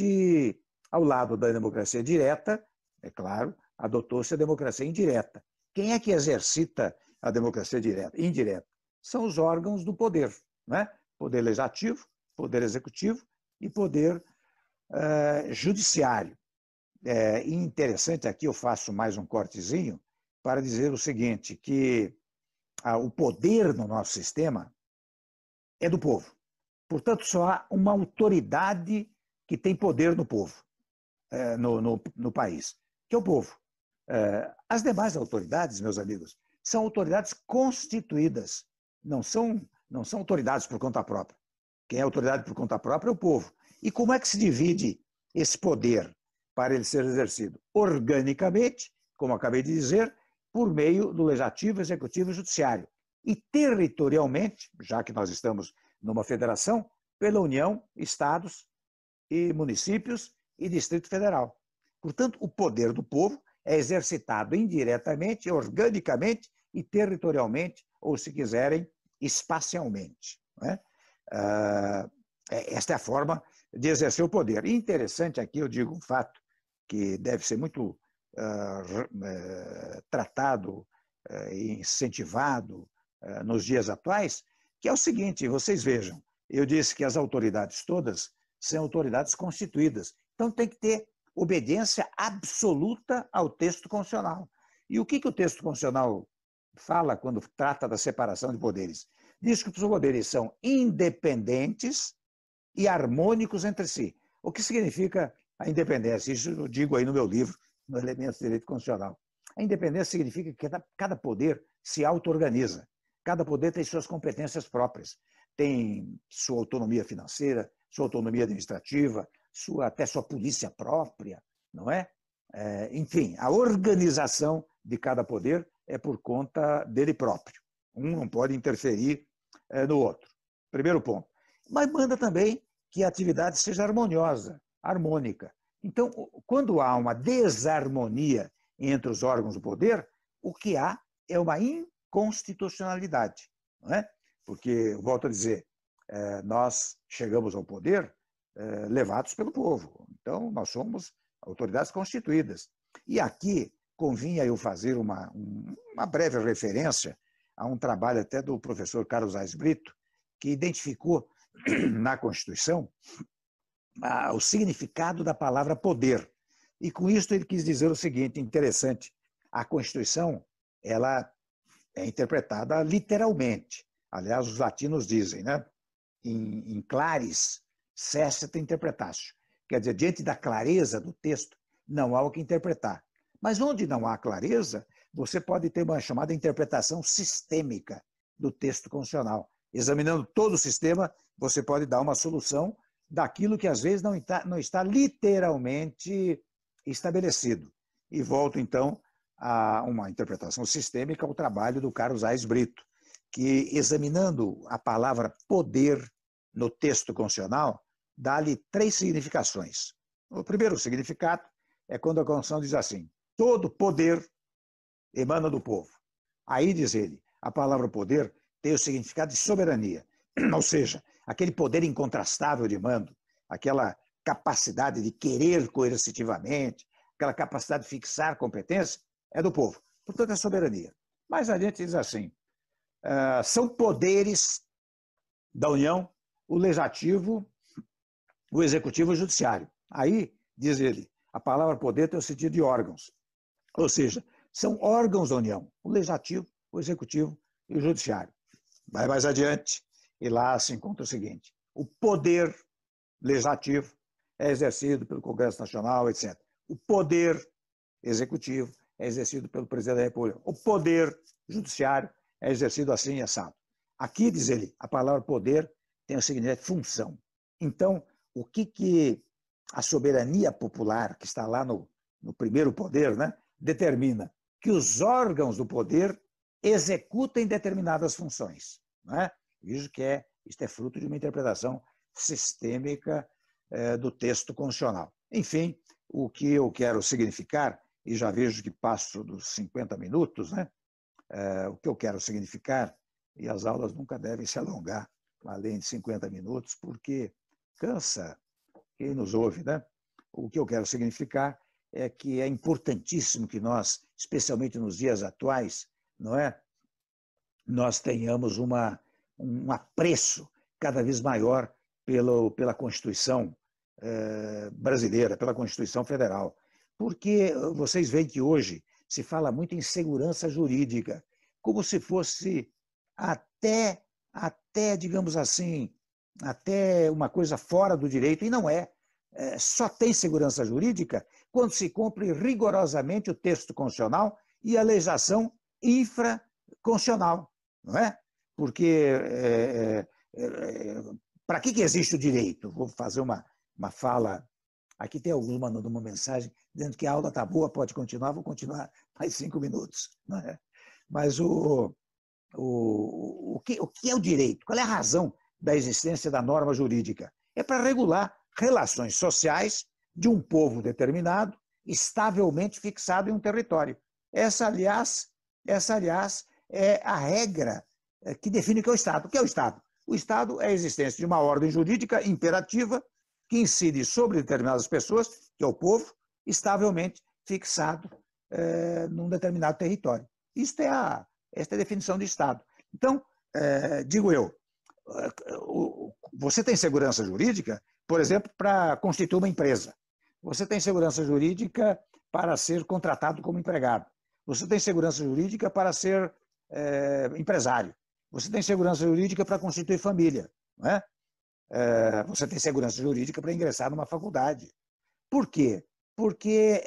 ao lado da democracia direta, é claro, adotou-se a democracia indireta. Quem é que exercita a democracia indireta? São os órgãos do poder, não é? Poder legislativo, poder executivo e poder judiciário. E interessante, aqui eu faço mais um cortezinho para dizer o seguinte, que o poder no nosso sistema é do povo. Portanto, só há uma autoridade que tem poder no povo, no país, que é o povo. As demais autoridades, meus amigos, são autoridades constituídas, não são autoridades por conta própria. Quem é autoridade por conta própria é o povo. E como é que se divide esse poder para ele ser exercido? Organicamente, como acabei de dizer, por meio do legislativo, executivo e judiciário. E territorialmente, já que nós estamos numa federação, pela União, estados e municípios e Distrito Federal. Portanto, o poder do povo é exercitado indiretamente, organicamente e territorialmente, ou, se quiserem, espacialmente. Não é? Esta é a forma de exercer o poder. E interessante aqui, eu digo um fato que deve ser muito tratado e incentivado nos dias atuais, que é o seguinte: vocês vejam, eu disse que as autoridades todas são autoridades constituídas, então tem que ter obediência absoluta ao texto constitucional. E o que o texto constitucional fala quando trata da separação de poderes? Diz que os poderes são independentes e harmônicos entre si. O que significa a independência? Isso eu digo aí no meu livro, no Elementos de Direito Constitucional. A independência significa que cada poder se auto-organiza. Cada poder tem suas competências próprias. Tem sua autonomia financeira, sua autonomia administrativa, até sua polícia própria, não é? Enfim, a organização de cada poder é por conta dele próprio. Um não pode interferir no outro. Primeiro ponto. Mas manda também que a atividade seja harmoniosa, harmônica. Então, quando há uma desarmonia entre os órgãos do poder, o que há é uma inconstitucionalidade, não é? Porque, volto a dizer, nós chegamos ao poder levados pelo povo. Então, nós somos autoridades constituídas. E aqui convinha eu fazer uma breve referência a um trabalho até do professor Carlos Aires Brito, que identificou na Constituição o significado da palavra poder. E com isso ele quis dizer o seguinte, interessante: a Constituição ela é interpretada literalmente. Aliás, os latinos dizem, né? In claris cesset interpretatio. Quer dizer, diante da clareza do texto, não há o que interpretar. Mas onde não há clareza, você pode ter uma chamada interpretação sistêmica do texto constitucional. Examinando todo o sistema, você pode dar uma solução daquilo que às vezes não está literalmente estabelecido. E volto então uma interpretação sistêmica ao trabalho do Carlos Aires Brito, que, examinando a palavra poder no texto constitucional, dá-lhe 3 significações. O primeiro significado é quando a Constituição diz assim: todo poder emana do povo. Aí, diz ele, a palavra poder tem o significado de soberania, ou seja, aquele poder incontrastável de mando, aquela capacidade de querer coercitivamente, aquela capacidade de fixar competência, é do povo. Portanto, é soberania. Mais adiante diz assim: são poderes da União o legislativo, o executivo e o judiciário. Aí, diz ele, a palavra poder tem o sentido de órgãos. Ou seja, são órgãos da União, o legislativo, o executivo e o judiciário. Vai mais adiante e lá se encontra o seguinte: o poder legislativo é exercido pelo Congresso Nacional, etc. O poder executivo é exercido pelo presidente da República. O poder judiciário é exercido assim e assado. Aqui, diz ele, a palavra poder tem o significado de função. Então, o que a soberania popular, que está lá no primeiro poder, né, determina? Que os órgãos do poder executem determinadas funções. Né? Vejo que isto é fruto de uma interpretação sistêmica do texto constitucional. Enfim, o que eu quero significar, e já vejo que passo dos 50 minutos, né? O que eu quero significar, e as aulas nunca devem se alongar além de 50 minutos, porque cansa quem nos ouve, né? O que eu quero significar é que é importantíssimo que nós, especialmente nos dias atuais, não é, nós tenhamos um apreço cada vez maior pela Constituição brasileira, pela Constituição Federal. Porque vocês veem que hoje se fala muito em segurança jurídica, como se fosse até digamos assim, até uma coisa fora do direito, e não é. Só tem segurança jurídica quando se cumpre rigorosamente o texto constitucional e a legislação infraconstitucional, não é? Porque para que existe o direito? Vou fazer uma fala. Aqui tem alguns mandando uma mensagem dizendo que a aula está boa, pode continuar, vou continuar mais 5 minutos. Não é? Mas o que é o direito? Qual é a razão da existência da norma jurídica? É para regular relações sociais de um povo determinado, estavelmente fixado em um território. Essa, aliás, é a regra que define o que é o Estado. O que é o Estado? O Estado é a existência de uma ordem jurídica imperativa que incide sobre determinadas pessoas, que é o povo, estavelmente fixado num determinado território. Esta é a definição de Estado. Então, digo eu, você tem segurança jurídica, por exemplo, para constituir uma empresa. Você tem segurança jurídica para ser contratado como empregado. Você tem segurança jurídica para ser empresário. Você tem segurança jurídica para constituir família. Não é? Você tem segurança jurídica para ingressar numa faculdade. Por quê? Porque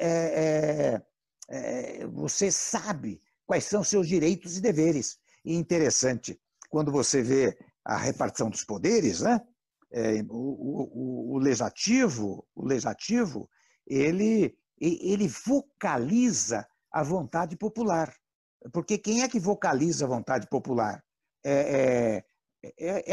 você sabe quais são seus direitos e deveres. E interessante, quando você vê a repartição dos poderes, né? O legislativo, ele vocaliza a vontade popular. Porque quem é que vocaliza a vontade popular? É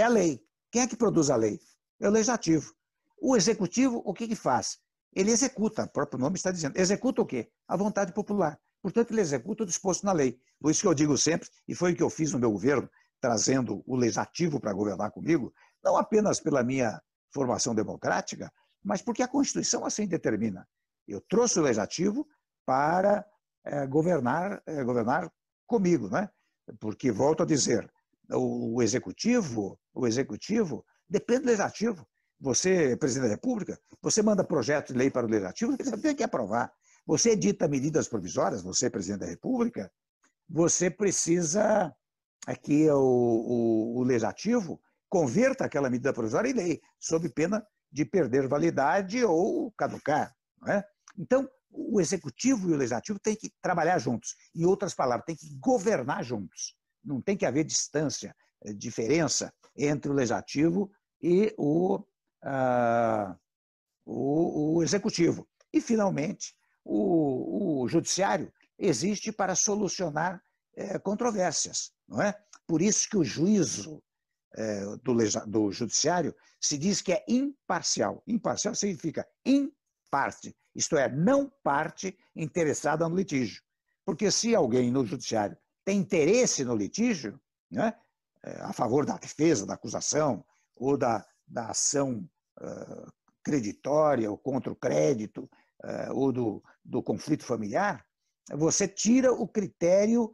a lei. Quem é que produz a lei? É o legislativo. O executivo, o que faz? Ele executa, o próprio nome está dizendo. Executa o quê? A vontade popular. Portanto, ele executa o disposto na lei. Por isso que eu digo sempre, e foi o que eu fiz no meu governo, trazendo o legislativo para governar comigo, não apenas pela minha formação democrática, mas porque a Constituição assim determina. Eu trouxe o legislativo para governar comigo, né? Porque, volto a dizer, o executivo depende do legislativo. Você, presidente da República, você manda projeto de lei para o legislativo, você tem que aprovar. Você edita medidas provisórias, você, presidente da República, você precisa que o legislativo converta aquela medida provisória em lei, sob pena de perder validade ou caducar. Não é? Então, o executivo e o legislativo têm que trabalhar juntos. Em outras palavras, têm que governar juntos. Não tem que haver distância, diferença entre o legislativo e o executivo. E, finalmente, o judiciário existe para solucionar controvérsias, não é? Por isso que o juízo do judiciário se diz que é imparcial. Imparcial significa in parte, isto é, não parte interessada no litígio. Porque se alguém no judiciário tem interesse no litígio, né, a favor da defesa, da acusação, ou da ação creditória, ou contra o crédito, ou do conflito familiar, você tira o critério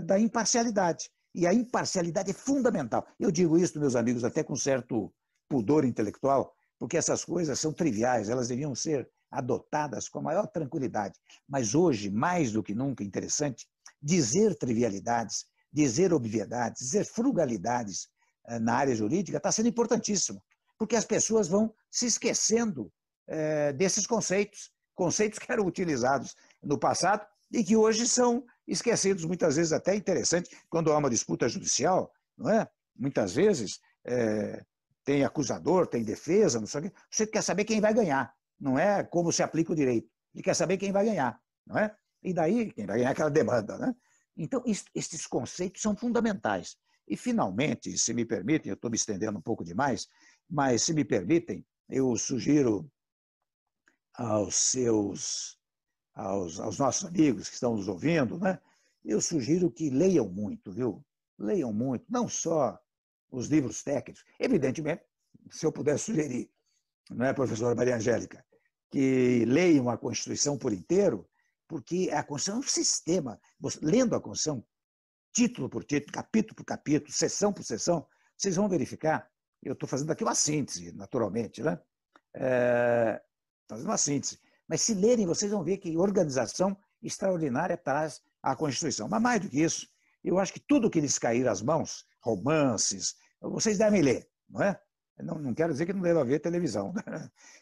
da imparcialidade. E a imparcialidade é fundamental. Eu digo isso, meus amigos, até com certo pudor intelectual, porque essas coisas são triviais, elas deviam ser adotadas com a maior tranquilidade. Mas hoje, mais do que nunca, interessante, dizer trivialidades, dizer obviedades, dizer frugalidades na área jurídica está sendo importantíssimo, porque as pessoas vão se esquecendo desses conceitos que eram utilizados no passado e que hoje são esquecidos, muitas vezes até interessante, quando há uma disputa judicial, não é? Muitas vezes tem acusador, tem defesa, não sei o quê. Você quer saber quem vai ganhar, não é como se aplica o direito, ele quer saber quem vai ganhar, não é? E daí, quem vai ganhar aquela demanda, né? Então, esses conceitos são fundamentais. E, finalmente, se me permitem, eu estou me estendendo um pouco demais, mas, se me permitem, eu sugiro aos nossos amigos que estão nos ouvindo, né? Eu sugiro que leiam muito, viu? Leiam muito, não só os livros técnicos. Evidentemente, se eu puder sugerir, não é, professora Maria Angélica, que leiam a Constituição por inteiro, porque a Constituição é um sistema. Lendo a Constituição, título por título, capítulo por capítulo, seção por seção, vocês vão verificar. Eu estou fazendo aqui uma síntese, naturalmente, né? Fazendo uma síntese. Mas se lerem, vocês vão ver que organização extraordinária traz a Constituição. Mas mais do que isso, eu acho que tudo que lhes cair às mãos, romances, vocês devem ler, não é? Não quero dizer que não deva ver televisão,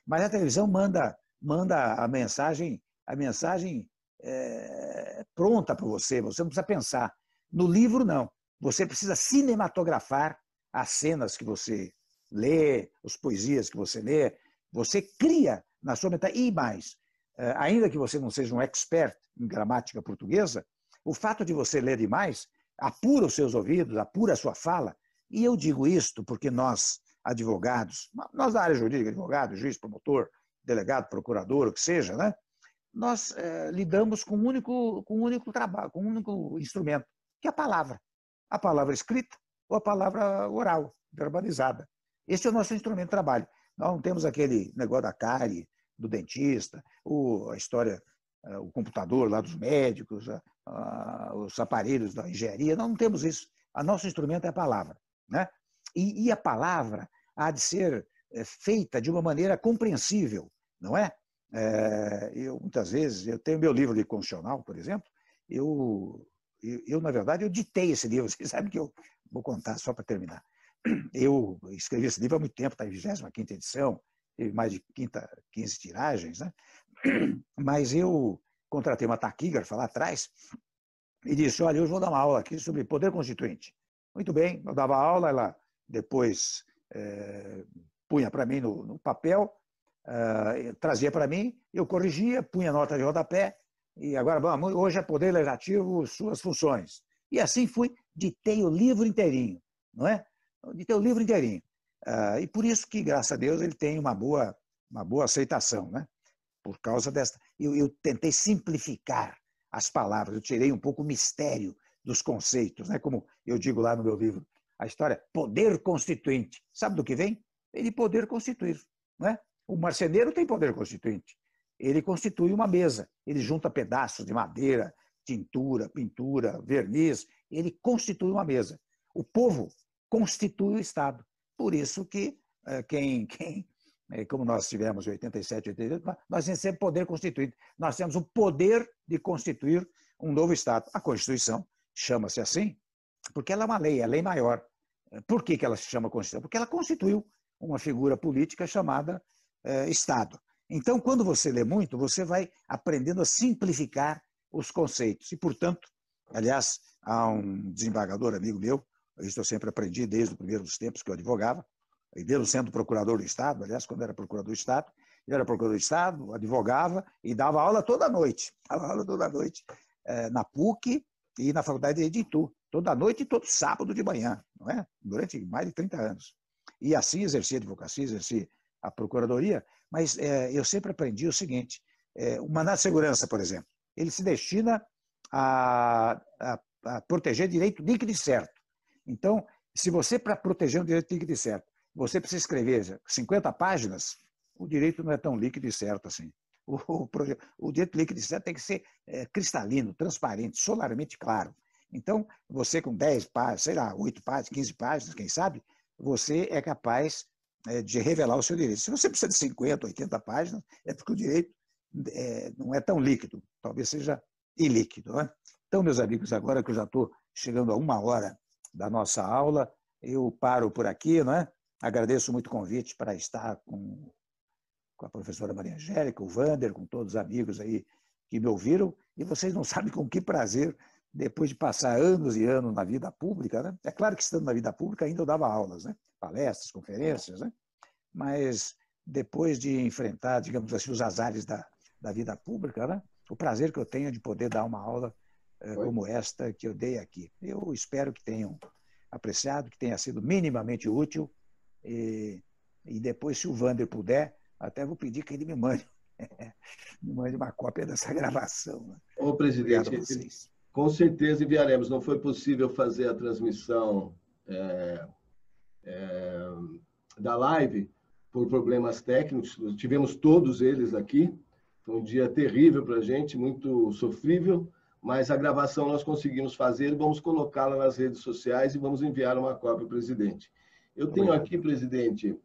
mas a televisão manda a mensagem pronta para você não precisa pensar. No livro, não. Você precisa cinematografar as cenas que você lê, as poesias que você lê. Você cria na sua mente. E mais, ainda que você não seja um expert em gramática portuguesa, o fato de você ler demais apura os seus ouvidos, apura a sua fala. E eu digo isto porque nós, advogados, nós da área jurídica, advogado, juiz, promotor, delegado, procurador, o que seja, né? Nós lidamos com um único trabalho, com um único instrumento, que é a palavra escrita ou a palavra oral, verbalizada. Esse é o nosso instrumento de trabalho. Nós não temos aquele negócio da cárie, do dentista, a história, o computador lá dos médicos, os aparelhos da engenharia, nós não temos isso. O nosso instrumento é a palavra, né? E a palavra há de ser feita de uma maneira compreensível, não é? Muitas vezes, eu tenho meu livro de constitucional, por exemplo, na verdade, eu ditei esse livro, vocês sabem que eu vou contar só para terminar. Eu escrevi esse livro há muito tempo, está em 25ª edição, teve mais de 15 tiragens, né? Mas eu contratei uma taquígrafa lá atrás e disse, olha, eu vou dar uma aula aqui sobre poder constituinte. Muito bem, eu dava aula, ela depois punha para mim no papel, trazia para mim, eu corrigia, punha nota de rodapé, e agora, vamos, hoje é Poder Legislativo, suas funções. E assim fui, ditei o livro inteirinho, não é? Ditei o livro inteirinho. E por isso que, graças a Deus, ele tem uma boa aceitação, né? Por causa desta. Eu tentei simplificar as palavras, eu tirei um pouco o mistério dos conceitos, né? Como eu digo lá no meu livro, a história poder constituinte. Sabe do que vem? Vem de poder constituir, não é? O marceneiro tem poder constituinte. Ele constitui uma mesa, ele junta pedaços de madeira, tintura, pintura, verniz, ele constitui uma mesa. O povo constitui o Estado. Por isso que como nós tivemos em 87, 88, nós temos sempre poder constituinte. Nós temos o poder de constituir um novo Estado. A Constituição chama-se assim porque ela é uma lei, é a lei maior. Por que ela se chama Constituição? Porque ela constituiu uma figura política chamada Estado. Então, quando você lê muito, você vai aprendendo a simplificar os conceitos. E, portanto, aliás, há um desembargador amigo meu, isso eu sempre aprendi desde o primeiro dos tempos que eu advogava, e mesmo sendo procurador do Estado, aliás, quando era procurador do Estado, ele era procurador do Estado, advogava e dava aula toda noite. Dava aula toda noite na PUC e na Faculdade de Itu, toda noite e todo sábado de manhã, não é? Durante mais de 30 anos. E assim exerci a advocacia, exerci a procuradoria, mas eu sempre aprendi o seguinte, o mandado de segurança, por exemplo, ele se destina a proteger direito líquido e certo. Então, se você, para proteger um direito líquido e certo, você precisa escrever 50 páginas, o direito não é tão líquido e certo assim. O direito líquido e certo tem que ser cristalino, transparente, solarmente claro. Então, você com 10 páginas, sei lá, 8 páginas, 15 páginas, quem sabe, você é capaz de revelar o seu direito. Se você precisa de 50, 80 páginas, é porque o direito não é tão líquido, talvez seja ilíquido. Não é? Então, meus amigos, agora que eu já estou chegando a 1 hora da nossa aula, eu paro por aqui, não é? Agradeço muito o convite para estar com a professora Maria Angélica, o Wander, com todos os amigos aí que me ouviram, e vocês não sabem com que prazer, depois de passar anos e anos na vida pública, né? É claro que estando na vida pública ainda eu dava aulas, né? Palestras, conferências, né? Mas depois de enfrentar, digamos assim, os azares da vida pública, né? O prazer que eu tenho de poder dar uma aula como esta que eu dei aqui. Eu espero que tenham apreciado, que tenha sido minimamente útil, e depois, se o Wander puder, até vou pedir que ele me mande uma cópia dessa gravação. Né? Ô, presidente, Obrigado a vocês. Com certeza enviaremos. Não foi possível fazer a transmissão da live por problemas técnicos. Tivemos todos eles aqui. Foi um dia terrível para a gente, muito sofrível, mas a gravação nós conseguimos fazer. Vamos colocá-la nas redes sociais e vamos enviar uma cópia ao presidente. Eu tenho aqui, presidente,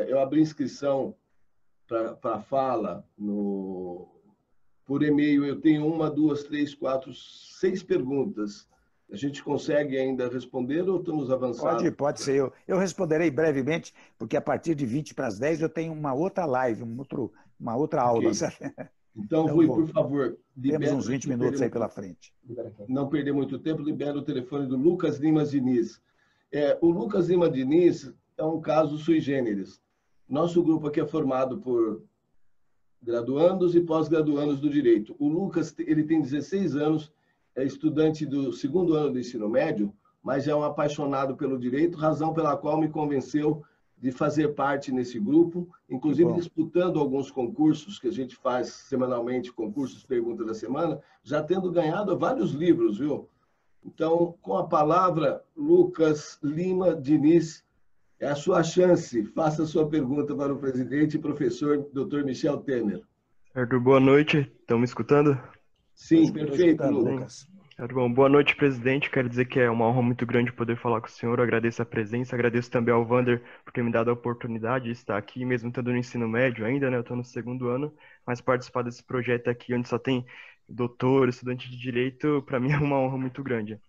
eu abri inscrição para fala por e-mail. Eu tenho 1, 2, 3, 4, 6 perguntas. A gente consegue ainda responder ou estamos avançados? Pode ser. Eu responderei brevemente, porque a partir de 20 para as 10 eu tenho uma outra live, uma outra aula. Okay. Então, Rui, por favor, temos uns 20 minutos aí pela frente. Não perder muito tempo, libera o telefone do Lucas Lima Diniz. O Lucas Lima Diniz é um caso sui generis. Nosso grupo aqui é formado por graduandos e pós-graduandos do direito. O Lucas, ele tem 16 anos, é estudante do 2º ano do ensino médio, mas é um apaixonado pelo direito, razão pela qual me convenceu de fazer parte nesse grupo, inclusive disputando alguns concursos que a gente faz semanalmente, concursos Pergunta da Semana, já tendo ganhado vários livros, viu? Então, com a palavra, Lucas Lima Diniz, é a sua chance. Faça a sua pergunta para o presidente e professor Dr. Michel Temer. Certo, boa noite. Estão me escutando? Sim, perfeito, Lucas. Bom, boa noite, presidente. Quero dizer que é uma honra muito grande poder falar com o senhor. Eu agradeço a presença, agradeço também ao Wander por ter me dado a oportunidade de estar aqui, mesmo estando no ensino médio ainda, né? Eu estou no 2º ano, mas participar desse projeto aqui, onde só tem doutor, estudante de direito, para mim é uma honra muito grande.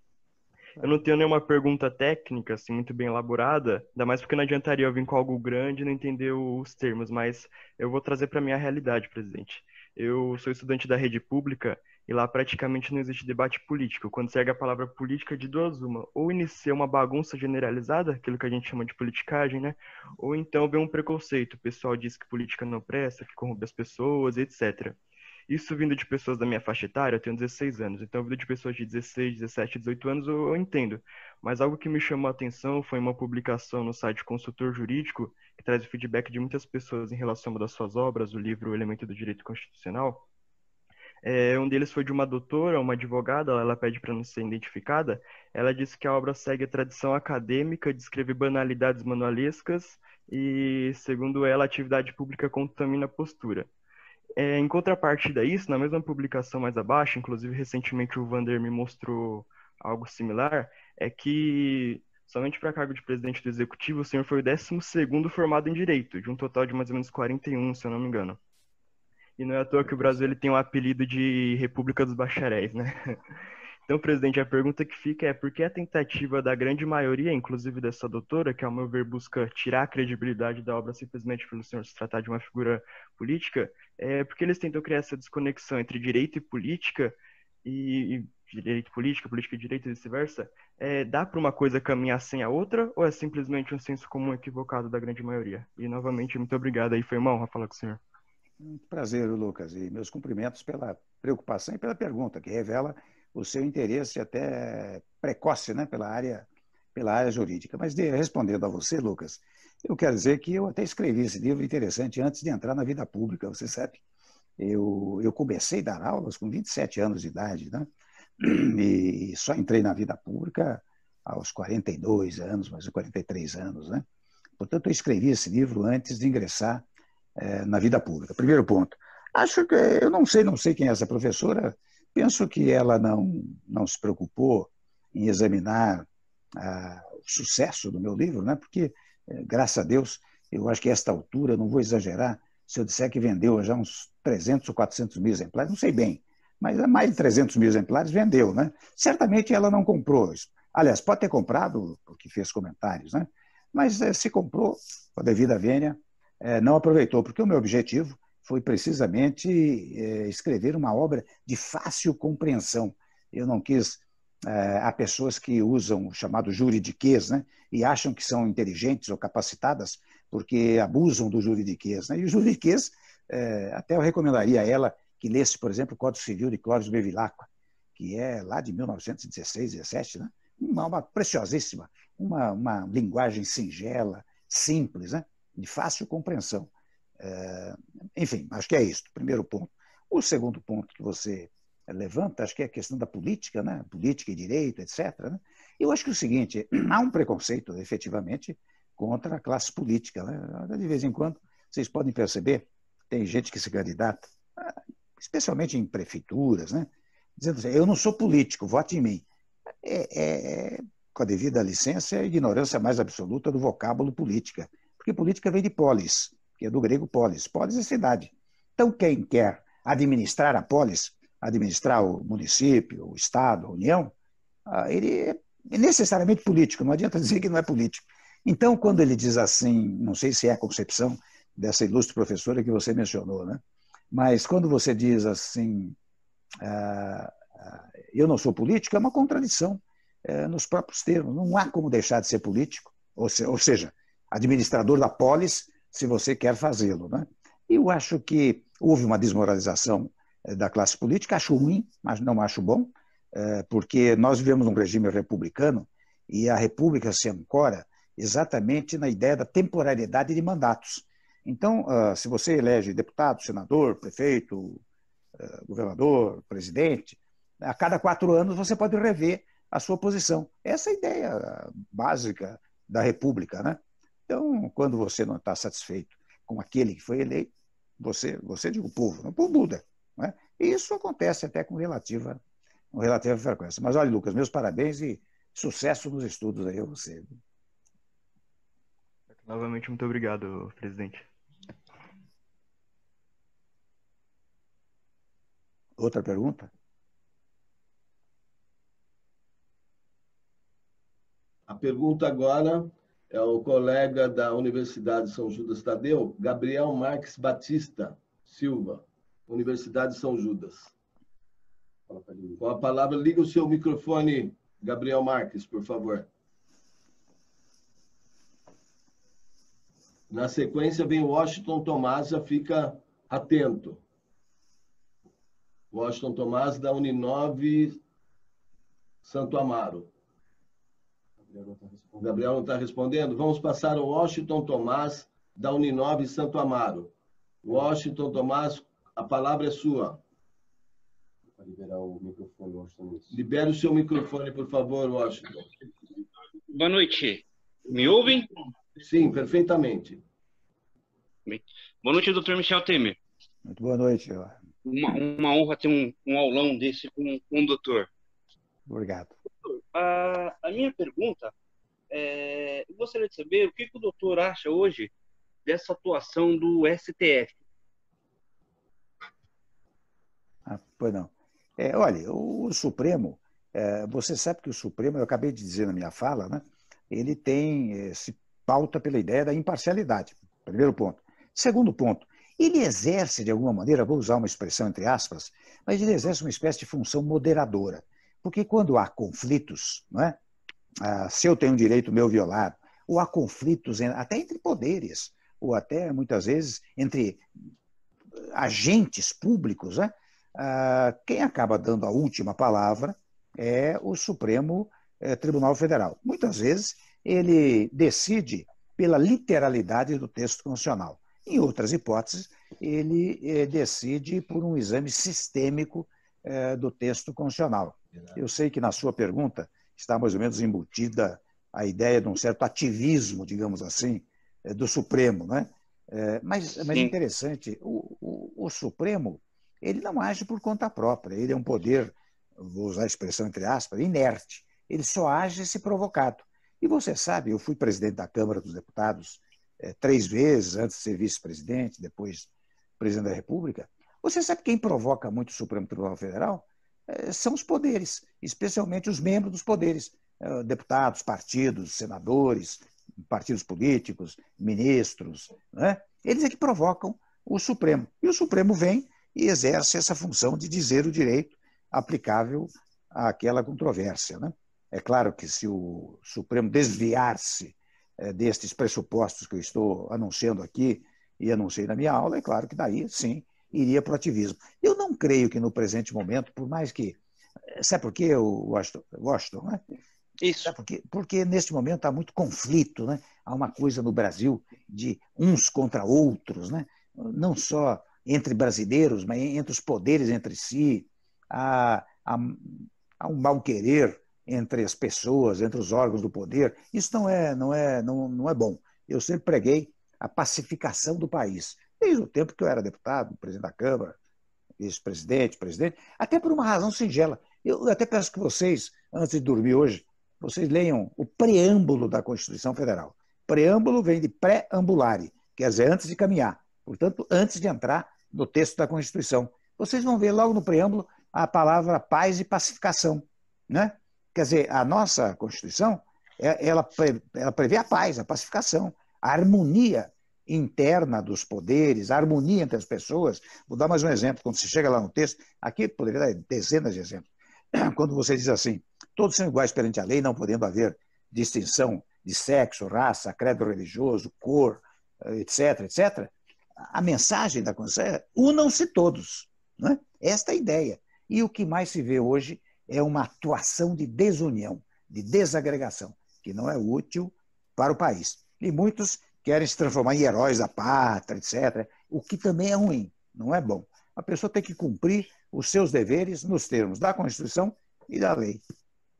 Eu não tenho nenhuma pergunta técnica, assim, muito bem elaborada, ainda mais porque não adiantaria eu vir com algo grande e não entender os termos, mas eu vou trazer para a minha realidade, presidente. Eu sou estudante da rede pública e lá praticamente não existe debate político. Quando se ergue a palavra política, de duas uma. Ou inicia uma bagunça generalizada, aquilo que a gente chama de politicagem, né? Ou então vem um preconceito. O pessoal diz que política não presta, que corrompe as pessoas, etc. Isso vindo de pessoas da minha faixa etária, eu tenho 16 anos, então vindo de pessoas de 16, 17, 18 anos eu entendo. Mas algo que me chamou a atenção foi uma publicação no site Consultor Jurídico, que traz o feedback de muitas pessoas em relação a uma das suas obras, o livro O Elemento do Direito Constitucional. Um deles foi de uma doutora, uma advogada, ela pede para não ser identificada. Ela disse que a obra segue a tradição acadêmica de escrever banalidades manualescas e, segundo ela, a atividade pública contamina a postura. Em contrapartida a isso, na mesma publicação mais abaixo, inclusive recentemente o Wander me mostrou algo similar, é que somente para cargo de presidente do executivo o senhor foi o 12º formado em direito, de um total de mais ou menos 41, se eu não me engano. E não é à toa que o Brasil ele tem um apelido de República dos Bacharéis, né? Então, presidente, a pergunta que fica é por que a tentativa da grande maioria, inclusive dessa doutora, que ao meu ver busca tirar a credibilidade da obra simplesmente pelo senhor se tratar de uma figura política, porque eles tentam criar essa desconexão entre direito e política, e direito e política, política e direito e vice-versa, dá para uma coisa caminhar sem a outra, ou é simplesmente um senso comum equivocado da grande maioria? E, novamente, muito obrigado aí, foi uma honra falar com o senhor. Muito prazer, Lucas, e meus cumprimentos pela preocupação e pela pergunta, que revela o seu interesse até precoce, né, pela área jurídica. Mas, respondendo a você, Lucas, eu quero dizer que eu até escrevi esse livro interessante antes de entrar na vida pública, você sabe. Eu comecei a dar aulas com 27 anos de idade, né? E só entrei na vida pública aos 42 anos, mais 43 anos, né? Portanto, eu escrevi esse livro antes de ingressar na vida pública. Primeiro ponto. Acho que, eu não sei quem é essa professora, penso que ela não se preocupou em examinar o sucesso do meu livro, né? Porque, graças a Deus, eu acho que a esta altura, não vou exagerar, se eu disser que vendeu já uns 300 ou 400 mil exemplares, não sei bem, mas mais de 300 mil exemplares vendeu, né? Certamente ela não comprou. Aliás, pode ter comprado, porque fez comentários, né? Mas se comprou, com a devida vênia, não aproveitou, porque o meu objetivo foi precisamente escrever uma obra de fácil compreensão. Eu não quis... há pessoas que usam o chamado juridiquês, né? E acham que são inteligentes ou capacitadas porque abusam do juridiquês, né? E o juridiquês, até eu recomendaria a ela que lesse, por exemplo, o Código Civil de Clóvis Bevilacqua, que é lá de 1916, 17, né? Uma obra preciosíssima, uma linguagem singela, simples, né? De fácil compreensão. Enfim, acho que é isso, o primeiro ponto. O segundo ponto que você levanta, acho que é a questão da política, né? Política e direito, etc., né? Eu acho que é o seguinte, há um preconceito, efetivamente, contra a classe política, né? De vez em quando, vocês podem perceber, tem gente que se candidata, especialmente em prefeituras, né? Dizendo assim, eu não sou político, vote em mim. Com a devida licença, é a ignorância mais absoluta do vocábulo política, porque política vem de polis, que é do grego polis. Polis é cidade. Então, quem quer administrar a polis, administrar o município, o estado, a união, ele é necessariamente político, não adianta dizer que não é político. Então, quando ele diz assim, não sei se é a concepção dessa ilustre professora que você mencionou, né? Mas quando você diz assim, eu não sou político, é uma contradição nos próprios termos. Não há como deixar de ser político, ou seja, administrador da polis, se você quer fazê-lo, né? Eu acho que houve uma desmoralização da classe política, acho ruim, mas não acho bom, porque nós vivemos num regime republicano e a república se ancora exatamente na ideia da temporariedade de mandatos. Então, se você elege deputado, senador, prefeito, governador, presidente, a cada 4 anos você pode rever a sua posição. Essa é a ideia básica da república, né? Então, quando você não está satisfeito com aquele que foi eleito, você diz o povo, o povo muda. Né? E isso acontece até com relativa frequência. Mas olha, Lucas, meus parabéns e sucesso nos estudos aí a você. Novamente, muito obrigado, presidente. Outra pergunta? A pergunta agora é o colega da Universidade São Judas Tadeu, Gabriel Marques Batista Silva, Universidade São Judas. Com a palavra, liga o seu microfone, Gabriel Marques, por favor. Na sequência vem o Washington Tomás, já fica atento. Washington Tomás, da Uninove Santo Amaro. O Gabriel não está respondendo? Vamos passar ao Washington Tomás, da Uninove Santo Amaro. Washington Tomás, a palavra é sua. Para liberar o microfone, Washington. Libere o seu microfone, por favor, Washington. Boa noite. Me ouvem? Sim, perfeitamente. Bem. Boa noite, doutor Michel Temer. Muito boa noite. Uma honra ter um aulão desse com o doutor. Obrigado. A minha pergunta eu gostaria de saber o que o doutor acha hoje dessa atuação do STF. Pois não. Olha, o Supremo, você sabe que o Supremo, eu acabei de dizer na minha fala, né, ele se pauta pela ideia da imparcialidade. Primeiro ponto. Segundo ponto, ele exerce, de alguma maneira, vou usar uma expressão entre aspas, mas ele exerce uma espécie de função moderadora. Porque quando há conflitos, não é? Se eu tenho um direito meu violado, ou há conflitos até entre poderes, ou até, muitas vezes, entre agentes públicos, né? Quem acaba dando a última palavra é o Supremo Tribunal Federal. Muitas vezes ele decide pela literalidade do texto constitucional. Em outras hipóteses, ele decide por um exame sistêmico do texto constitucional. Eu sei que na sua pergunta está mais ou menos embutida a ideia de um certo ativismo, digamos assim, do Supremo, né? Mas interessante, o Supremo ele não age por conta própria, ele é um poder, vou usar a expressão entre aspas, inerte. Ele só age se provocado. E você sabe, eu fui presidente da Câmara dos Deputados 3 vezes, antes de ser vice-presidente, depois presidente da República. Você sabe quem provoca muito o Supremo Tribunal Federal? São os poderes, especialmente os membros dos poderes, deputados, partidos, senadores, partidos políticos, ministros, né? Eles é que provocam o Supremo. E o Supremo vem e exerce essa função de dizer o direito aplicável àquela controvérsia, né? É claro que se o Supremo desviar-se destes pressupostos que eu estou anunciando aqui e anunciei na minha aula, é claro que daí, sim, iria para o ativismo. Eu não creio que no presente momento, por mais que... Sabe por quê, Washington, né? Isso. Porque neste momento há muito conflito, né? Há uma coisa no Brasil de uns contra outros, né? Não só entre brasileiros, mas entre os poderes entre si. Há um mal-querer entre as pessoas, entre os órgãos do poder. Isso não é bom. Eu sempre preguei a pacificação do país, desde o tempo que eu era deputado, presidente da Câmara, vice-presidente, presidente, até por uma razão singela. Eu até peço que vocês, antes de dormir hoje, vocês leiam o preâmbulo da Constituição Federal. Preâmbulo vem de pré-ambulare, quer dizer, antes de caminhar. Portanto, antes de entrar no texto da Constituição. Vocês vão ver logo no preâmbulo a palavra paz e pacificação, né? Quer dizer, a nossa Constituição, ela prevê a paz, a pacificação, a harmonia interna dos poderes, a harmonia entre as pessoas. Vou dar mais um exemplo. Quando você chega lá no texto, aqui poderia dar dezenas de exemplos. Quando você diz assim, todos são iguais perante a lei, não podendo haver distinção de sexo, raça, credo religioso, cor, etc., etc., a mensagem da Constituição é unam-se todos. Né? Esta é a ideia. E o que mais se vê hoje é uma atuação de desunião, de desagregação, que não é útil para o país. E muitos querem se transformar em heróis da pátria, etc., o que também é ruim, não é bom. A pessoa tem que cumprir os seus deveres nos termos da Constituição e da lei.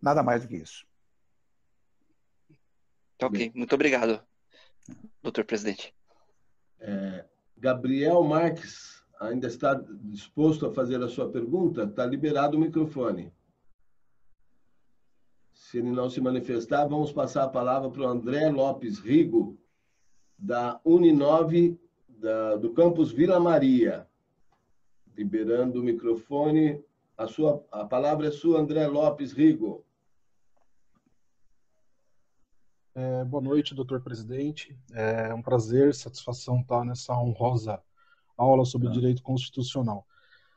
Nada mais do que isso. Ok, muito obrigado, doutor presidente. Gabriel Marques ainda está disposto a fazer a sua pergunta? Está liberado o microfone. Se ele não se manifestar, vamos passar a palavra para o André Lopes Rigo, da Uninove, do campus Vila Maria. Liberando o microfone. A palavra é sua, André Lopes Rigo. Boa noite, doutor presidente. É um prazer, satisfação estar nessa honrosa aula sobre direito constitucional.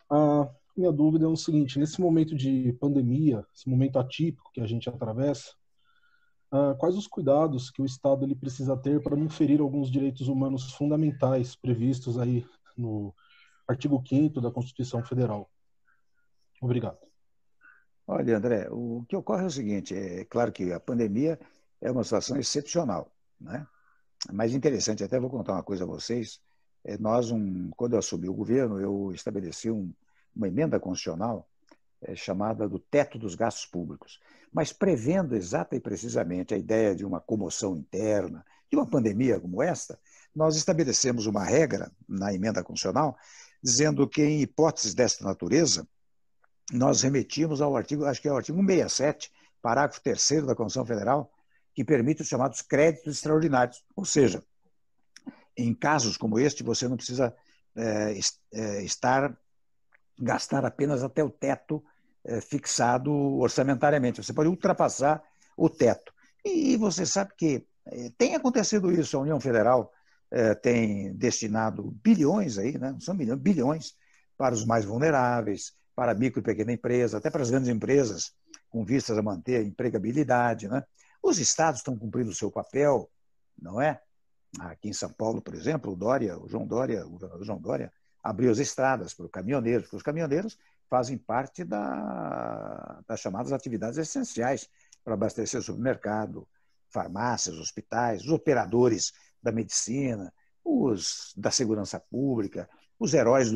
A minha dúvida é o seguinte: nesse momento de pandemia, esse momento atípico que a gente atravessa, quais os cuidados que o Estado ele precisa ter para não ferir alguns direitos humanos fundamentais previstos aí no artigo 5º da Constituição Federal? Obrigado. Olha, André, o que ocorre é o seguinte, é claro que a pandemia é uma situação excepcional, né? Mas interessante, até vou contar uma coisa a vocês, quando eu assumi o governo, eu estabeleci uma emenda constitucional chamada do teto dos gastos públicos, mas prevendo exata e precisamente a ideia de uma comoção interna, de uma pandemia como esta, nós estabelecemos uma regra na emenda constitucional dizendo que, em hipóteses desta natureza, nós remetimos ao artigo, acho que é o artigo 167, parágrafo 3º da Constituição Federal, que permite os chamados créditos extraordinários. Ou seja, em casos como este, você não precisa gastar apenas até o teto fixado orçamentariamente. Você pode ultrapassar o teto. E você sabe que tem acontecido isso. A União Federal tem destinado bilhões, aí, né? Não são milhões, bilhões, para os mais vulneráveis, para a micro e pequena empresa, até para as grandes empresas, com vistas a manter a empregabilidade, né? Os estados estão cumprindo o seu papel, não é? Aqui em São Paulo, por exemplo, o governador João Dória, abriu as estradas para os caminhoneiros, porque os caminhoneiros fazem parte das chamadas atividades essenciais para abastecer o supermercado, farmácias, hospitais, os operadores da medicina, os da segurança pública, os heróis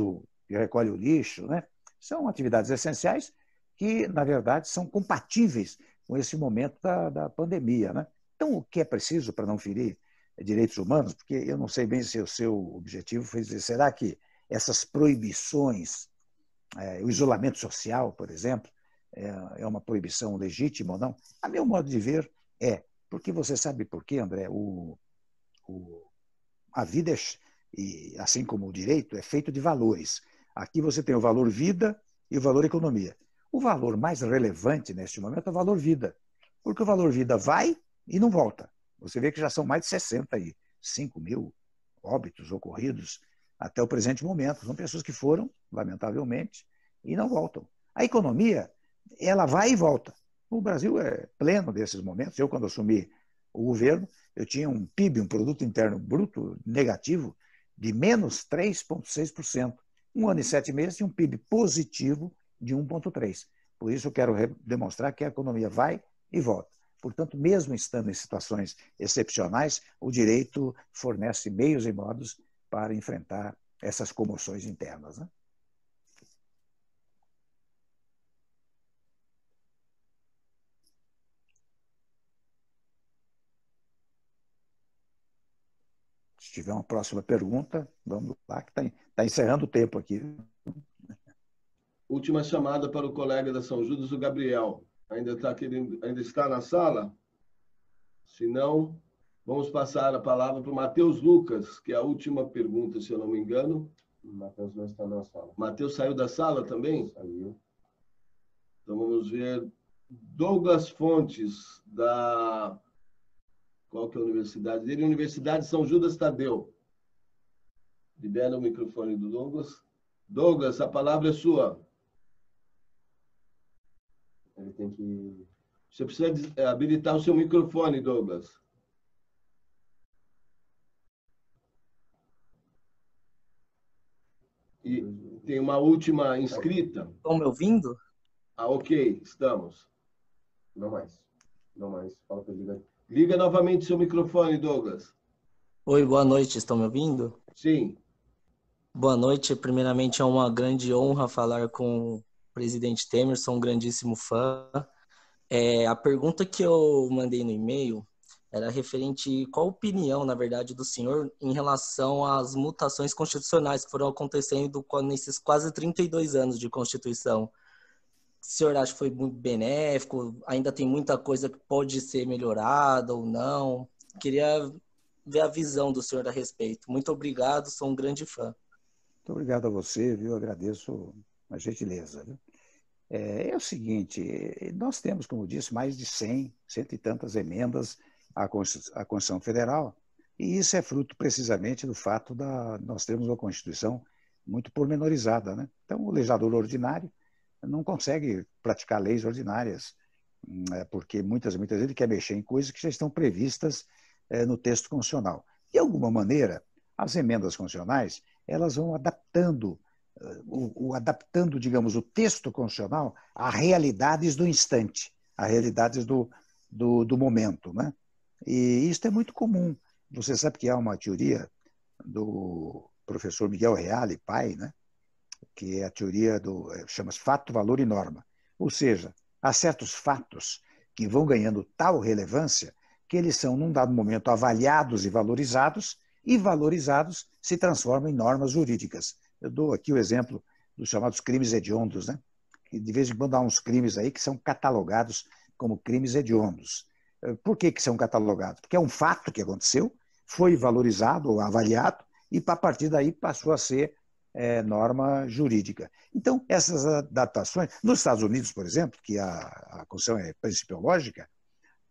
que recolhem o lixo, né? São atividades essenciais que, na verdade, são compatíveis com esse momento da pandemia, né? Então, o que é preciso para não ferir direitos humanos, porque eu não sei bem se o seu objetivo foi dizer, será que essas proibições, o isolamento social, por exemplo, é uma proibição legítima ou não? A meu modo de ver, porque você sabe por quê, André? A vida, assim como o direito, é feito de valores. Aqui você tem o valor vida e o valor economia. O valor mais relevante neste momento é o valor vida, porque o valor vida vai e não volta. Você vê que já são mais de 65 mil óbitos ocorridos até o presente momento. São pessoas que foram, lamentavelmente, e não voltam. A economia, ela vai e volta. O Brasil é pleno desses momentos. Eu, quando assumi o governo, eu tinha um PIB, um Produto Interno Bruto negativo, de menos 3,6%. Um ano e 7 meses tinha um PIB positivo de 1,3%. Por isso eu quero demonstrar que a economia vai e volta. Portanto, mesmo estando em situações excepcionais, o direito fornece meios e modos para enfrentar essas comoções internas, né? Se tiver uma próxima pergunta, vamos lá, que está encerrando o tempo aqui. Última chamada para o colega da São Judas, o Gabriel. Ainda está na sala? Se não, vamos passar a palavra para o Matheus Lucas, que é a última pergunta, se eu não me engano. O Matheus não está na sala. Matheus saiu da sala também? Saiu. Então vamos ver. Douglas Fontes, qual que é a universidade dele? Universidade São Judas Tadeu. Libera o microfone do Douglas. Douglas, a palavra é sua. Ele tem que... Você precisa habilitar o seu microfone, Douglas. E tem uma última inscrita. Estão me ouvindo? Ok, estamos. Não mais. Não mais. Fala para ele ligar. Liga novamente seu microfone, Douglas. Oi, boa noite. Estão me ouvindo? Sim. Boa noite. Primeiramente, é uma grande honra falar com o presidente Temer. Sou um grandíssimo fã. A pergunta que eu mandei no e-mail era referente qual a opinião, na verdade, do senhor em relação às mutações constitucionais que foram acontecendo nesses quase 32 anos de Constituição. O senhor acha que foi muito benéfico? Ainda tem muita coisa que pode ser melhorada ou não? Queria ver a visão do senhor a respeito. Muito obrigado, sou um grande fã. Muito obrigado a você, viu? Agradeço a gentileza, viu? É o seguinte, nós temos, como eu disse, mais de 100 e tantas emendas à Constituição Federal, e isso é fruto precisamente do fato nós termos uma Constituição muito pormenorizada, né? Então, o legislador ordinário não consegue praticar leis ordinárias, porque muitas vezes ele quer mexer em coisas que já estão previstas no texto constitucional. De alguma maneira, as emendas constitucionais, elas vão adaptando, digamos, o texto constitucional a realidades do instante, a realidades do momento, né? E isso é muito comum. Você sabe que há uma teoria do professor Miguel Reale, pai, né? Que é a teoria chama-se fato, valor e norma. Ou seja, há certos fatos que vão ganhando tal relevância que eles são, num dado momento, avaliados e valorizados se transformam em normas jurídicas. Eu dou aqui o exemplo dos chamados crimes hediondos, né? Que de vez em quando há uns crimes aí que são catalogados como crimes hediondos. Por que são catalogados? Porque é um fato que aconteceu, foi valorizado ou avaliado, e a partir daí passou a ser norma jurídica. Então, essas adaptações, nos Estados Unidos, por exemplo, que a Constituição é principiológica,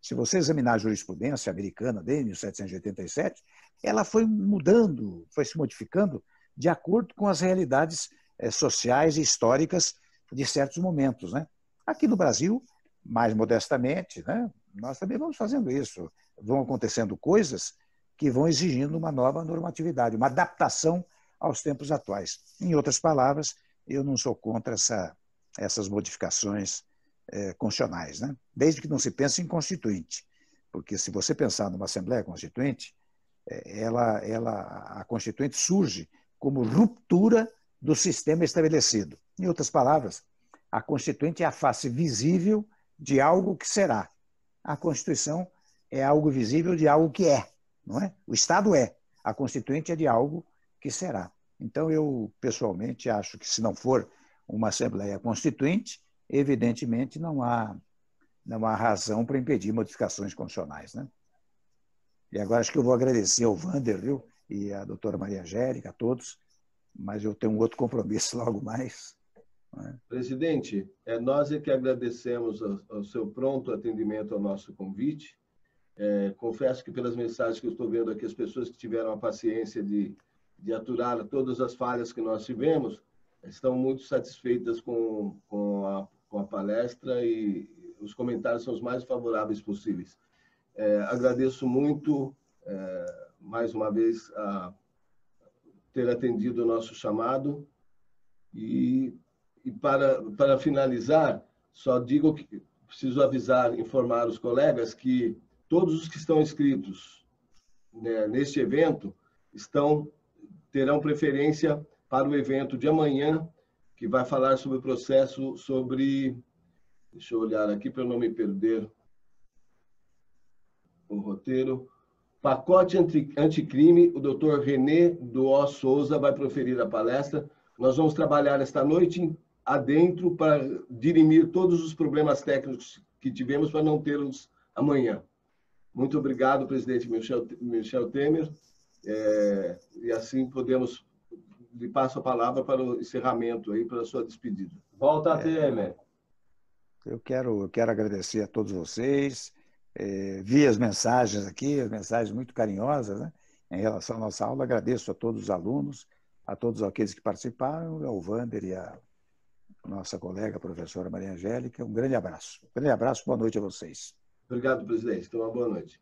se você examinar a jurisprudência americana desde 1787, ela foi mudando, foi se modificando de acordo com as realidades sociais e históricas de certos momentos, né? Aqui no Brasil, mais modestamente, né, nós também vamos fazendo isso. Vão acontecendo coisas que vão exigindo uma nova normatividade, uma adaptação aos tempos atuais. Em outras palavras, eu não sou contra essas modificações constitucionais, né? Desde que não se pense em constituinte, porque se você pensar numa Assembleia Constituinte, a Constituinte surge como ruptura do sistema estabelecido. Em outras palavras, a Constituinte é a face visível de algo que será. A Constituição é algo visível de algo que é, não é? O Estado é. A Constituinte é de algo que será. Então, eu, pessoalmente, acho que se não for uma Assembleia Constituinte, evidentemente não há razão para impedir modificações constitucionais, né? E agora acho que eu vou agradecer ao Wander, viu? E à doutora Maria Angélica, a todos, mas eu tenho um outro compromisso logo mais. Né? Presidente, nós é que agradecemos ao seu pronto atendimento ao nosso convite. Confesso que pelas mensagens que eu estou vendo aqui, as pessoas que tiveram a paciência de aturar todas as falhas que nós tivemos, estão muito satisfeitas com a palestra e os comentários são os mais favoráveis possíveis. Agradeço muito, mais uma vez, a ter atendido o nosso chamado e para finalizar, só digo que preciso informar os colegas que todos os que estão inscritos, né, neste evento terão preferência para o evento de amanhã, que vai falar sobre o processo deixa eu olhar aqui para não me perder o roteiro, pacote anticrime, o doutor René Duó Souza vai proferir a palestra. Nós vamos trabalhar esta noite adentro para dirimir todos os problemas técnicos que tivemos para não tê-los amanhã. Muito obrigado, presidente Michel Temer. E assim podemos... lhe passo a palavra para o encerramento, aí, para a sua despedida. Volta, Temer. Eu quero agradecer a todos vocês. Vi as mensagens aqui, as mensagens muito carinhosas, né, em relação à nossa aula. Agradeço a todos os alunos, a todos aqueles que participaram, ao Wander e a nossa colega, a professora Maria Angélica. Um grande abraço. Um grande abraço, boa noite a vocês. Obrigado, presidente. Então, uma boa noite.